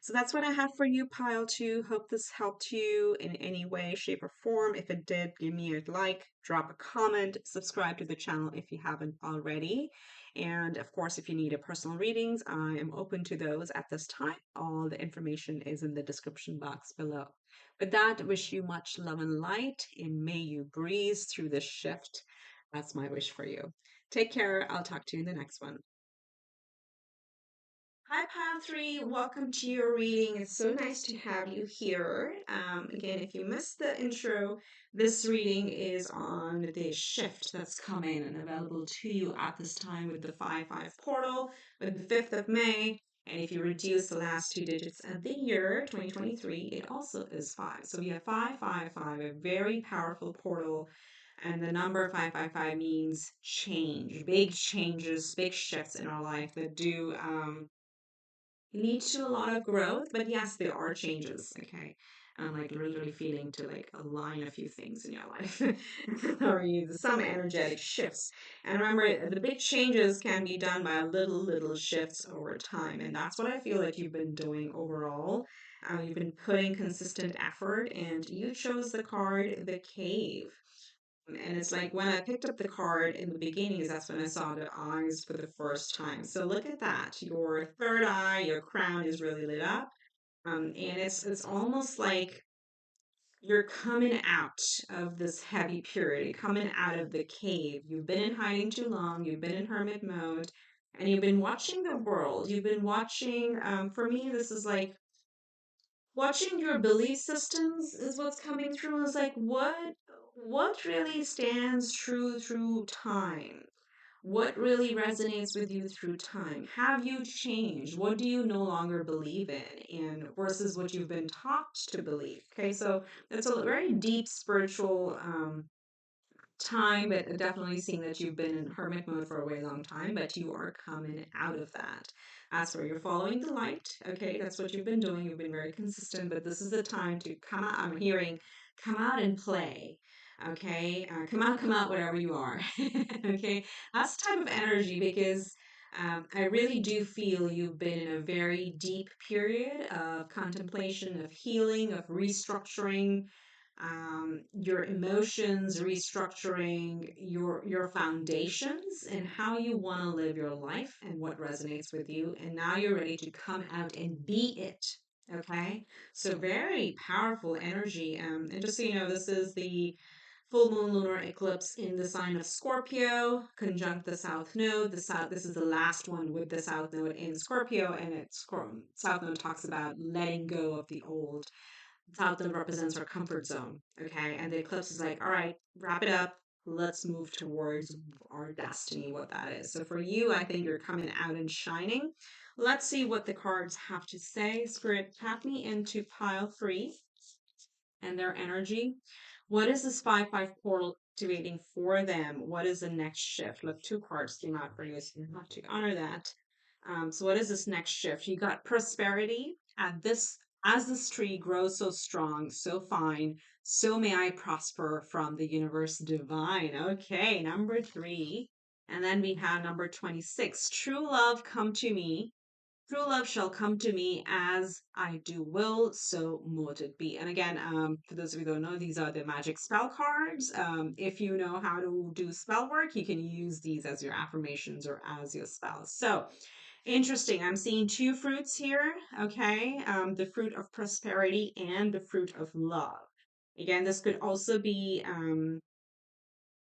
So that's what I have for you, pile two. Hope this helped you in any way, shape, or form. If it did, give me a like, drop a comment, subscribe to the channel if you haven't already. And of course, if you need a personal readings, I am open to those at this time. All the information is in the description box below. With that, wish you much love and light, and may you breeze through this shift. That's my wish for you. Take care. I'll talk to you in the next one. Hi, Pile 3. Welcome to your reading. It's so nice to have you here. Again, if you missed the intro, this reading is on the shift that's coming and available to you at this time with the 5-5 portal, with the 5th of May. And if you reduce the last 2 digits of the year, 2023, it also is 5. So we have 555, a very powerful portal And the number 555 means change, big changes, big shifts in our life that do lead to a lot of growth. But yes, there are changes. Okay. Like literally feeling to like align a few things in your life or you some energetic shifts. And remember, the big changes can be done by little shifts over time. And that's what I feel like you've been doing overall. You've been putting consistent effort, and you chose the card, the cave. And it's like when I picked up the card in the beginnings, that's when I saw the eyes for the first time. So look at that. Your third eye, your crown is really lit up. And it's almost like you're coming out of this heavy period, you're coming out of the cave. You've been in hiding too long, you've been in hermit mode, and you've been watching the world. You've been watching, for me, this is like watching your belief systems is what's coming through. Is like what really stands true through time? What really resonates with you through time? Have you changed? What do you no longer believe in, and versus what you've been taught to believe? Okay, so it's a very deep spiritual time, but definitely seeing that you've been in hermit mode for a very long time, but you are coming out of that. That's where you're following the light. Okay, that's what you've been doing. You've been very consistent, but this is the time to come out. I'm hearing, come out and play. Okay, come out, wherever you are. Okay, that's the type of energy because. I really do feel you've been in a very deep period of contemplation, of healing, of restructuring, your emotions, restructuring your foundations and how you want to live your life and what resonates with you. And now you're ready to come out and be it. Okay, so very powerful energy. And just so you know, this is the full moon lunar eclipse in the sign of Scorpio, conjunct the south node. The south. This is the last one with the south node in Scorpio, and south node talks about letting go of the old. South node represents our comfort zone. Okay. And the eclipse is like, all right, wrap it up. Let's move towards our destiny, what that is. So for you, I think you're coming out and shining. Let's see what the cards have to say. Spirit, tap me into pile three and their energy. What is this 5-5 portal activating for them? What is the next shift? Look, two cards came out for you, so you have to honor that. So what is this next shift? You got prosperity at this as this tree grows so strong, so fine, so may I prosper from the universe divine. Okay, number three. And then we have number 26. True love come to me. True love shall come to me as I do will, so mote it be. And again, for those of you who don't know, these are the magic spell cards. If you know how to do spell work, you can use these as your affirmations or as your spells. So interesting. I'm seeing two fruits here. Okay. The fruit of prosperity and the fruit of love. Again, this could also be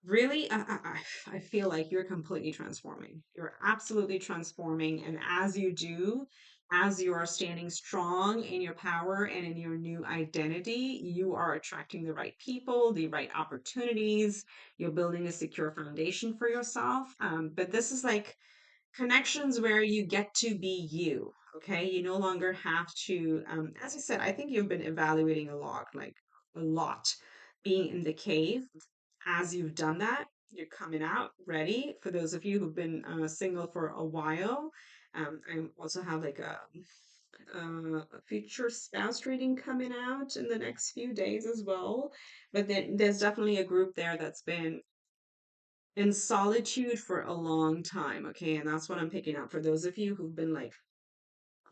really, I feel like you're completely transforming. You're absolutely transforming. And as you do, as you are standing strong in your power and in your new identity, you are attracting the right people, the right opportunities. You're building a secure foundation for yourself. But this is like connections where you get to be you. Okay. You no longer have to, as I said, I think you've been evaluating a lot, like a lot being in the cave. As you've done that, you're coming out ready. For those of you who've been single for a while, I also have like a future spouse reading coming out in the next few days as well. But then there's definitely a group there that's been in solitude for a long time. Okay. And that's what I'm picking up for those of you who've been like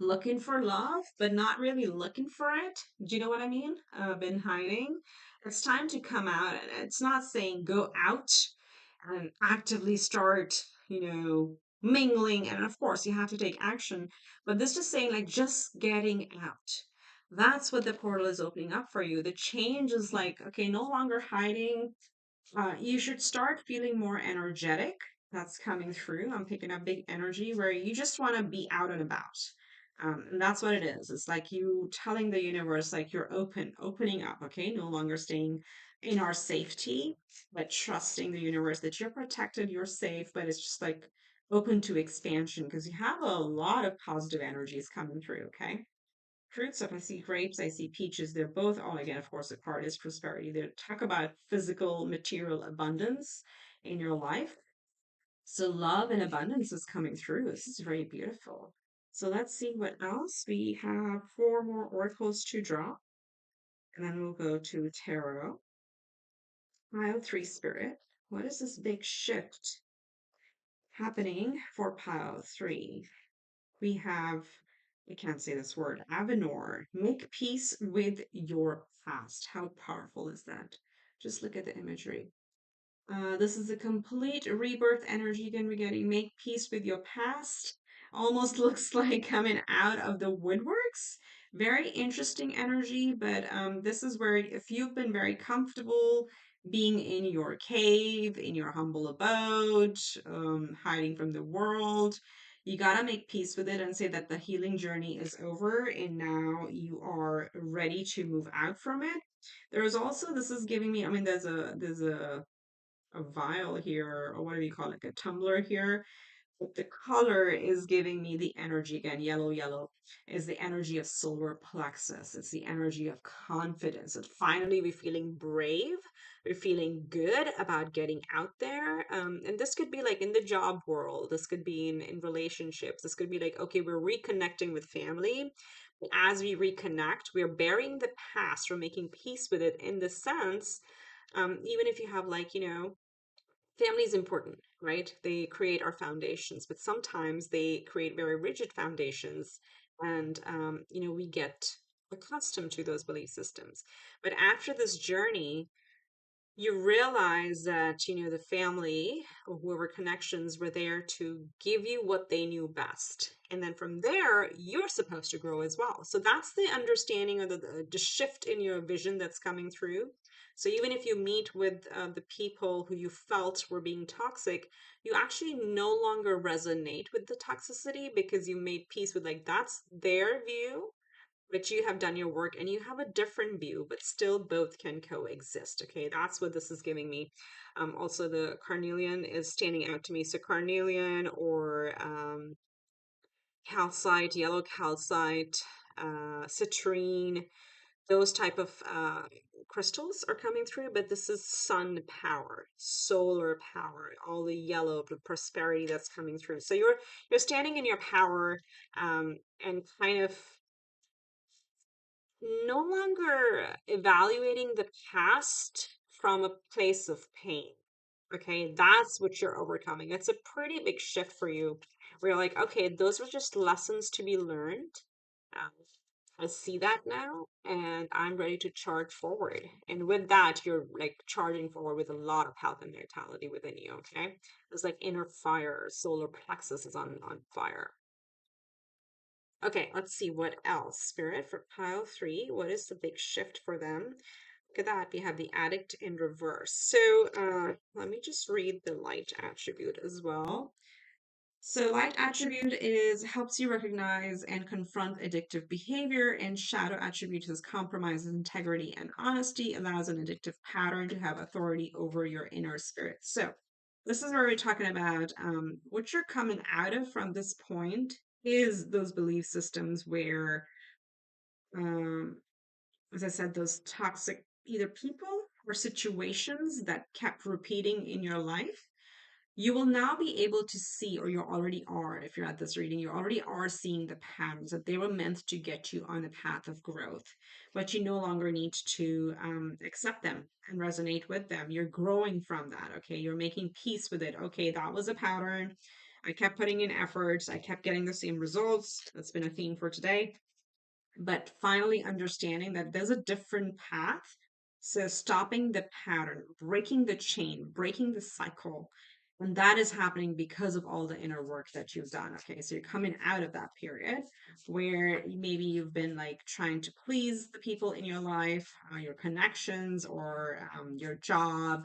looking for love, but not really looking for it. Do you know what I mean? Been hiding. It's time to come out. And it's not saying go out and actively start, mingling. And of course, you have to take action. But this is saying, like, just getting out. That's what the portal is opening up for you. The change is like, okay, no longer hiding, you should start feeling more energetic. That's coming through. I'm picking up big energy where you just want to be out and about. And that's what it is. It's like you telling the universe, like you're opening up, okay? No longer staying in our safety, but trusting the universe that you're protected, you're safe, but it's just like open to expansion because you have a lot of positive energies coming through, okay? fruits up. I see grapes, I see peaches. They're both, oh, again, of course, the card is prosperity. They talk about physical, material abundance in your life. So love and abundance is coming through. This is very beautiful. So let's see what else. We have four more oracles to draw, and then we'll go to tarot. Pile three spirit. What is this big shift happening for pile three? We have, I can't say this word, Avenor. Make peace with your past. How powerful is that? Just look at the imagery. This is a complete rebirth energy you're going to be getting. Make peace with your past. Almost looks like coming out of the woodworks. Very interesting energy, but this is where if you've been very comfortable being in your cave, in your humble abode, hiding from the world, you got to make peace with it and say that the healing journey is over and now you are ready to move out from it. There's also, this is giving me, I mean, there's a vial here, or what do you call it, like a tumbler here. But the color is giving me the energy again. Yellow, yellow is the energy of solar plexus. It's the energy of confidence. And finally, we're feeling brave. We're feeling good about getting out there. And this could be like in the job world. This could be in relationships. This could be like, okay, we're reconnecting with family. As we reconnect, we're burying the past. We're making peace with it in the sense, even if you have like, family is important, right? They create our foundations, but sometimes they create very rigid foundations, and we get accustomed to those belief systems. But after this journey, you realize that the family or whoever connections were there to give you what they knew best, and then from there you're supposed to grow as well. So that's the understanding of the shift in your vision that's coming through. So even if you meet with the people who you felt were being toxic, you actually no longer resonate with the toxicity because you made peace with, like, that's their view, but you have done your work and you have a different view, but still both can coexist. Okay, that's what this is giving me. Also, the carnelian is standing out to me. So, carnelian or calcite, yellow calcite, citrine, those type of crystals are coming through, but this is sun power, solar power, all the yellow, the prosperity that's coming through. So you're standing in your power, and kind of no longer evaluating the past from a place of pain. Okay, that's what you're overcoming. It's a pretty big shift for you where you're like, okay, those were just lessons to be learned. Um, I see that now, and I'm ready to charge forward. And with that, you're like charging forward with a lot of health and vitality within you. Okay, it's like inner fire, solar plexus is on fire. Okay, let's see what else. Spirit for pile three. What is the big shift for them? Look at that. We have the addict in reverse. So let me just read the light attribute as well. So light attribute is helps you recognize and confront addictive behavior, and shadow attribute is compromises integrity and honesty, allows an addictive pattern to have authority over your inner spirit. So this is where we're talking about what you're coming out of from this point is those belief systems where, um, as I said, those toxic either people or situations that kept repeating in your life. You will now be able to see, or you already are, if you're at this reading, you already are seeing the patterns that they were meant to get you on the path of growth, but you no longer need to accept them and resonate with them. You're growing from that. Okay. You're making peace with it. Okay. That was a pattern. I kept putting in efforts. I kept getting the same results. That's been a theme for today, but finally understanding that there's a different path. So stopping the pattern, breaking the chain, breaking the cycle. And that is happening because of all the inner work that you've done. Okay. So you're coming out of that period where maybe you've been like trying to please the people in your life, your connections, or your job.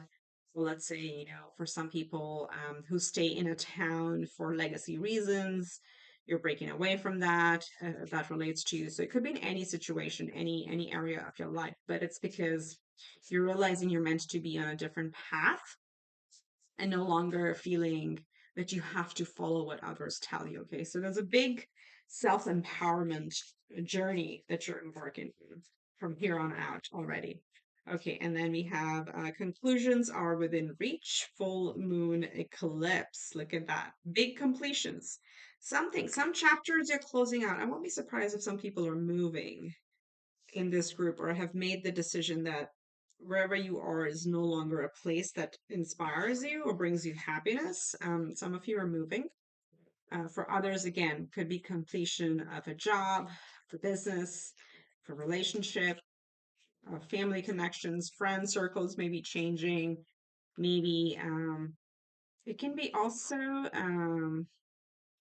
Well, let's say, for some people who stay in a town for legacy reasons, you're breaking away from that. That relates to you. So it could be in any situation, any area of your life, but it's because you're realizing you're meant to be on a different path and no longer feeling that you have to follow what others tell you. Okay, so there's a big self-empowerment journey that you're embarking on from here on out already. Okay, and then we have conclusions are within reach, full moon eclipse. Look at that. Big completions. Something, some chapters you're closing out. I won't be surprised if some people are moving in this group or have made the decision that wherever you are is no longer a place that inspires you or brings you happiness. Some of you are moving. For others, again, could be completion of a job, for business, for relationship, family connections, friend circles may be changing. Maybe it can be also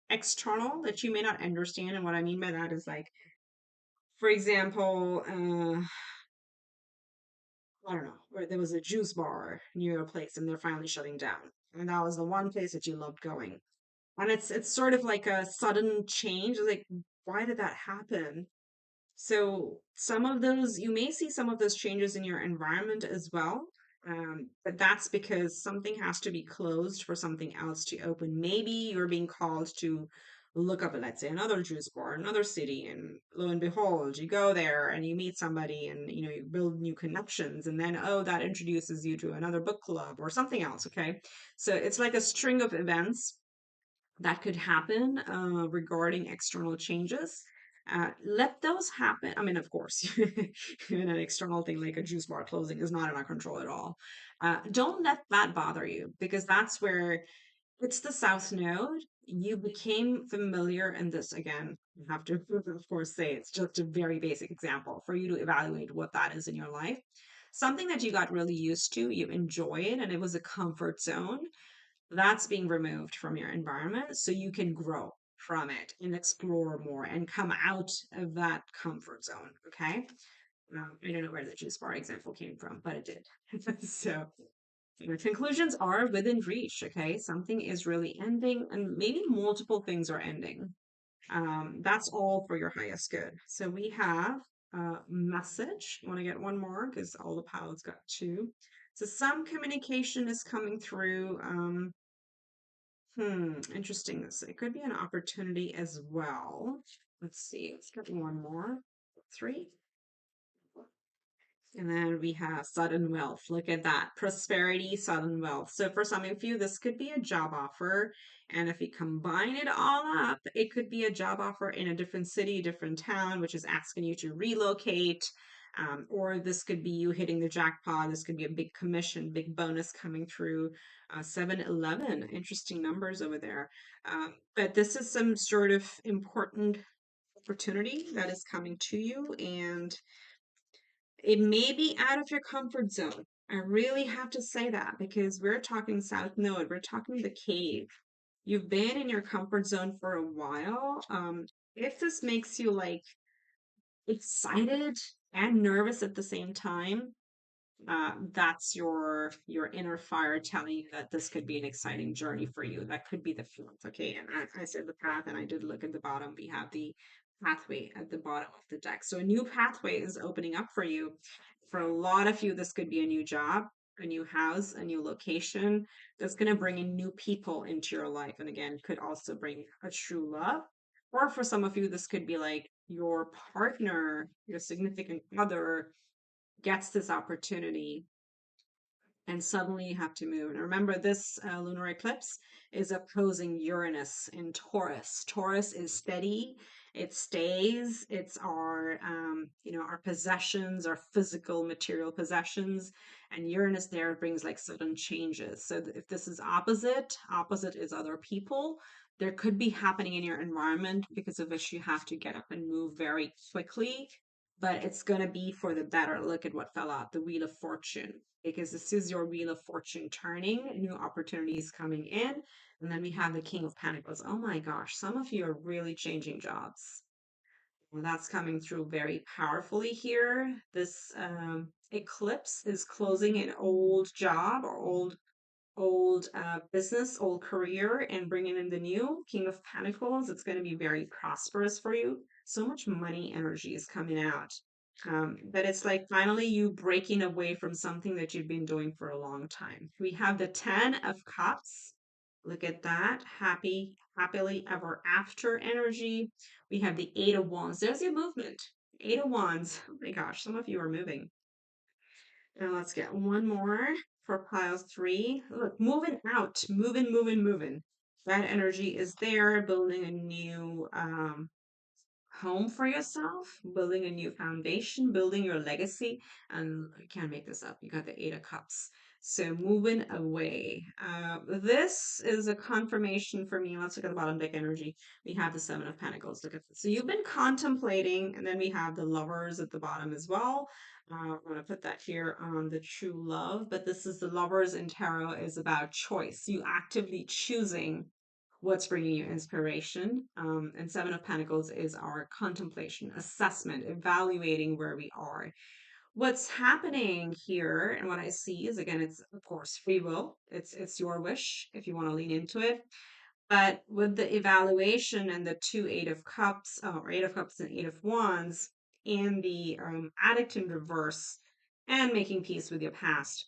external that you may not understand. And what I mean by that is like, for example, I don't know, where there was a juice bar near a place and they're finally shutting down. And that was the one place that you loved going. And it's sort of like a sudden change. Like, why did that happen? So some of those, you may see some of those changes in your environment as well. But that's because something has to be closed for something else to open. Maybe you're being called to look up, let's say, another juice bar, another city, and lo and behold, you go there and you meet somebody and you build new connections, and then oh, that introduces you to another book club or something else. Okay. So it's like a string of events that could happen regarding external changes. Let those happen. I mean, of course, even an external thing like a juice bar closing is not in our control at all. Don't let that bother you because that's where it's the South Node. You became familiar, and this again, I have to, of course, say it's just a very basic example for you to evaluate what that is in your life. Something that you got really used to, you enjoy it, and it was a comfort zone that's being removed from your environment so you can grow from it and explore more and come out of that comfort zone. Okay. I don't know where the juice bar example came from, but it did. So your conclusions are within reach. Okay. Something is really ending, and maybe multiple things are ending. That's all for your highest good. So we have a message. I want to get one more because all the pilots got two. So some communication is coming through. Interesting. This it could be an opportunity as well. Let's see. Let's get one more. Three. And then we have sudden wealth. Look at that. Prosperity, sudden wealth. So for some of you, this could be a job offer. And if you combine it all up, it could be a job offer in a different city, different town, which is asking you to relocate. Or this could be you hitting the jackpot. This could be a big commission, big bonus coming through. 7-11. Interesting numbers over there. But this is some sort of important opportunity that is coming to you. And it may be out of your comfort zone. I really have to say that because we're talking South Node, we're talking the cave. You've been in your comfort zone for a while. If this makes you like excited and nervous at the same time, that's your inner fire telling you that this could be an exciting journey for you. That could be the feelings. Okay, and I said the path, and I did look at the bottom. We have the pathway at the bottom of the deck. So a new pathway is opening up for you. For a lot of you, this could be a new job, a new house, a new location that's going to bring in new people into your life. And again, could also bring a true love. Or for some of you, this could be like your partner, your significant other gets this opportunity and suddenly you have to move. And remember, this lunar eclipse is opposing Uranus in Taurus. Taurus is steady; it stays. It's our, our possessions, our physical, material possessions. And Uranus there brings like sudden changes. So if this is opposite, opposite is other people. There could be happening in your environment because of which you have to get up and move very quickly, but it's going to be for the better. Look at what fell out, the Wheel of Fortune, because this is your Wheel of Fortune turning, new opportunities coming in. And then we have the King of Pentacles. Oh my gosh, some of you are really changing jobs. Well, that's coming through very powerfully here. This eclipse is closing an old job or old business, old career, and bringing in the new King of Pentacles. It's going to be very prosperous for you. So much money energy is coming out. But it's like finally you breaking away from something that you've been doing for a long time. We have the 10 of Cups. Look at that. Happy, happily ever after energy. We have the Eight of Wands. There's your movement. Eight of Wands. Oh my gosh, some of you are moving. Now let's get one more for pile three. Look, moving out, moving, moving, moving. That energy is there, building a new home for yourself, building a new foundation, building your legacy. And I can't make this up. You got the Eight of Cups. So moving away. This is a confirmation for me. Let's look at the bottom deck energy. We have the Seven of Pentacles. Look at this. So you've been contemplating, and then we have the Lovers at the bottom as well. I'm going to put that here on the true love, but this is the Lovers in tarot is about choice. You actively choosing what's bringing you inspiration. And Seven of Pentacles is our contemplation, assessment, evaluating where we are. What's happening here, and what I see is again, it's of course free will. It's your wish if you want to lean into it. But with the evaluation and the two Eight of Cups, or Eight of Cups and Eight of Wands, and the Addict in reverse, and making peace with your past,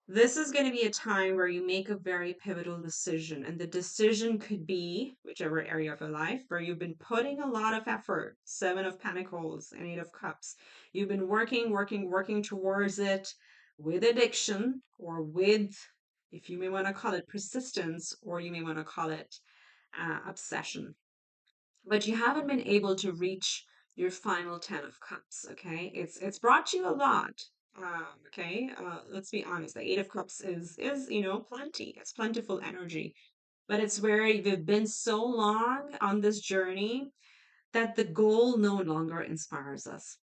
this is going to be a time where you make a very pivotal decision, and the decision could be whichever area of your life where you've been putting a lot of effort. Seven of Pentacles and Eight of Cups. You've been working, working, working towards it with addiction or with, if you may want to call it persistence, or you may want to call it obsession, but you haven't been able to reach your final 10 of cups. Okay, it's brought you a lot. Okay, let's be honest, the Eight of Cups is plenty. It's plentiful energy, but it's where you've been so long on this journey that the goal no longer inspires us.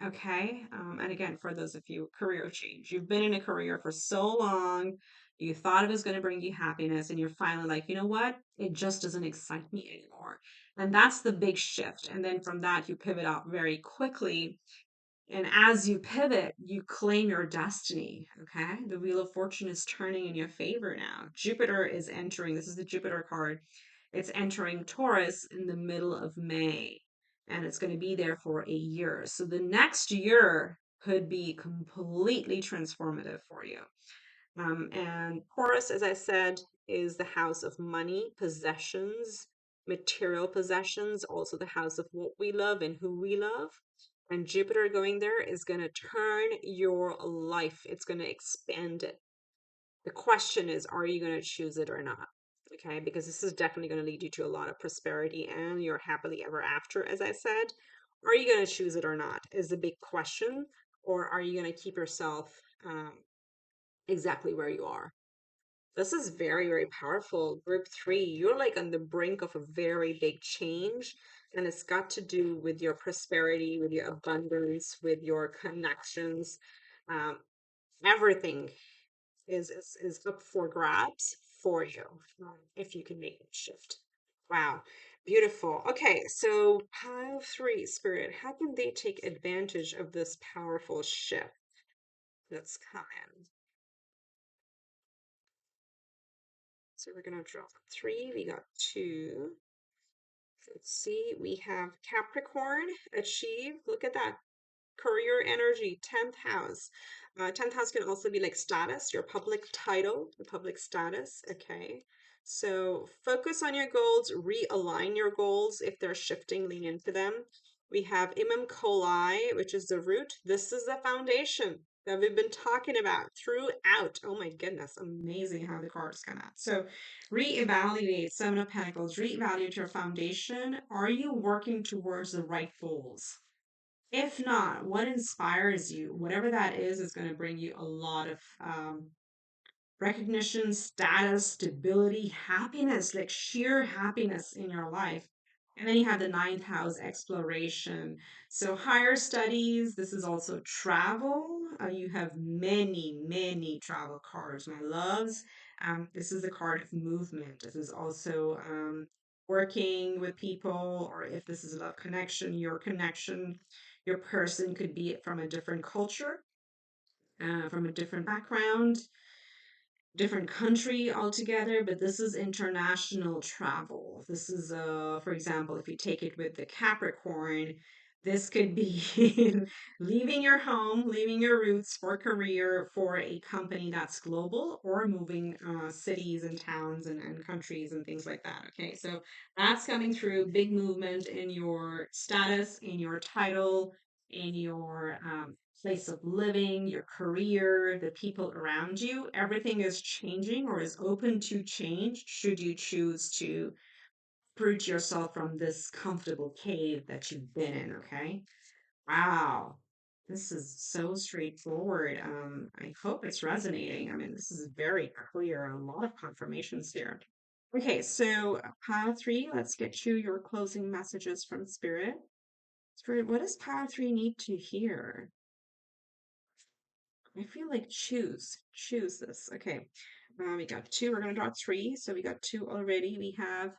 Okay. And again, for those of you, career change, you've been in a career for so long, you thought it was going to bring you happiness, and you're finally like, you know what? It just doesn't excite me anymore. And that's the big shift. And then from that, you pivot out very quickly. And as you pivot, you claim your destiny. Okay. The Wheel of Fortune is turning in your favor now. Jupiter is entering. This is the Jupiter card. It's entering Taurus in the middle of May, and it's going to be there for a year. So the next year could be completely transformative for you. And Taurus, as I said, is the house of money, possessions, material possessions, also the house of what we love and who we love. And Jupiter going there is going to turn your life, it's going to expand it. The question is, are you going to choose it or not? Okay, because this is definitely going to lead you to a lot of prosperity and your happily ever after, as I said. Are you going to choose it or not is the big question. Or are you going to keep yourself exactly where you are? This is very, very powerful. Group three, you're like on the brink of a very big change. And it's got to do with your prosperity, with your abundance, with your connections. Um, Everything is up for grabs for you, if you can make the shift. Wow, beautiful. Okay, so pile three, Spirit, how can they take advantage of this powerful shift that's coming? So we're gonna draw three. We got two. Let's see. We have Capricorn, achieve. Look at that. Career energy, 10th house. 10th house can also be like status, your public title, your public status. Okay. So focus on your goals, realign your goals if they're shifting, lean into them. We have Imam Coli, which is the root. This is the foundation that we've been talking about throughout. Oh my goodness, amazing how the cards come out. So reevaluate, Seven of Pentacles, reevaluate your foundation. Are you working towards the right goals? If not, what inspires you? Whatever that is going to bring you a lot of recognition, status, stability, happiness, like sheer happiness in your life. And then you have the ninth house exploration. So, higher studies, this is also travel. You have many, many travel cards, my loves. This is a card of movement. This is also working with people, or if this is a love connection, your person could be from a different culture, from a different background, different country altogether, but this is international travel. This is, for example, if you take it with the Capricorn, This could be leaving your home, leaving your roots for career for a company that's global, or moving cities and towns and countries and things like that. Okay, so that's coming through. Big movement in your status, in your title, in your place of living, your career, the people around you. Everything is changing or is open to change should you choose to uproot yourself from this comfortable cave that you've been in. Okay. Wow. This is so straightforward. I hope it's resonating. I mean, this is very clear. A lot of confirmations here. Okay, so pile three, let's get you your closing messages from Spirit. Spirit, what does pile three need to hear? I feel like choose this. Okay, we got two. We're gonna draw three, so we got two already. We have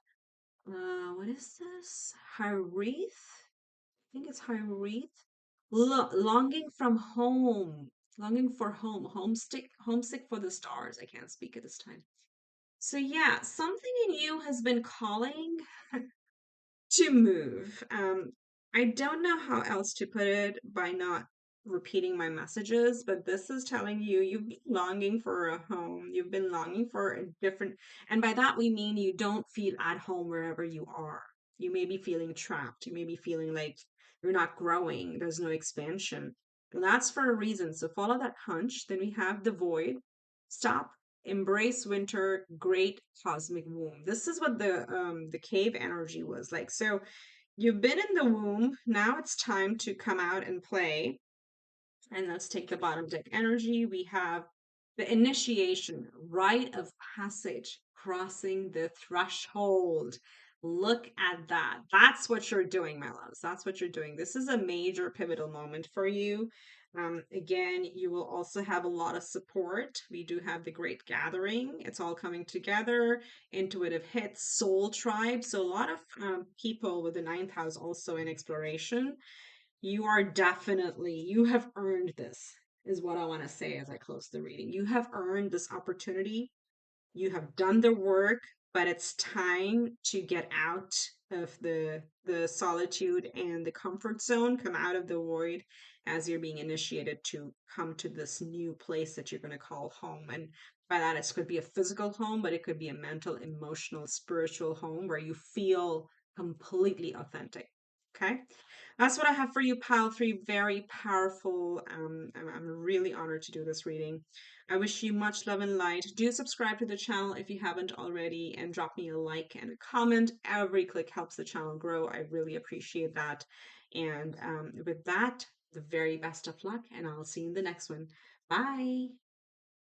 what is this? Harith? I think it's Harith. Longing from home, longing for home, homesick for the stars. I can't speak at this time. So yeah, something in you has been calling to move. I don't know how else to put it by not repeating my messages, but this is telling you you've been longing for a home. You've been longing for a different, and by that we mean you don't feel at home wherever you are. You may be feeling trapped. You may be feeling like you're not growing. There's no expansion. And that's for a reason. So follow that hunch. Then we have the void. Stop, embrace winter, great cosmic womb. This is what the cave energy was like. So you've been in the womb, now it's time to come out and play. And let's take the bottom deck energy. We have the initiation, rite of passage, crossing the threshold. Look at that. That's what you're doing, my loves. That's what you're doing. This is a major pivotal moment for you. Again, you will also have a lot of support. We do have the Great Gathering. It's all coming together. Intuitive hits, soul tribe. So a lot of people with the ninth house also in exploration. You are definitely, you have earned this, is what I want to say as I close the reading. You have earned this opportunity. You have done the work, but it's time to get out of the solitude and the comfort zone, come out of the void as you're being initiated to come to this new place that you're going to call home. And by that, it could be a physical home, but it could be a mental, emotional, spiritual home where you feel completely authentic. Okay, that's what I have for you, pile three. Very powerful. I'm really honored to do this reading. I wish you much love and light. Do subscribe to the channel if you haven't already, and drop me a like and a comment. Every click helps the channel grow. I really appreciate that. And with that, the very best of luck, and I'll see you in the next one. Bye.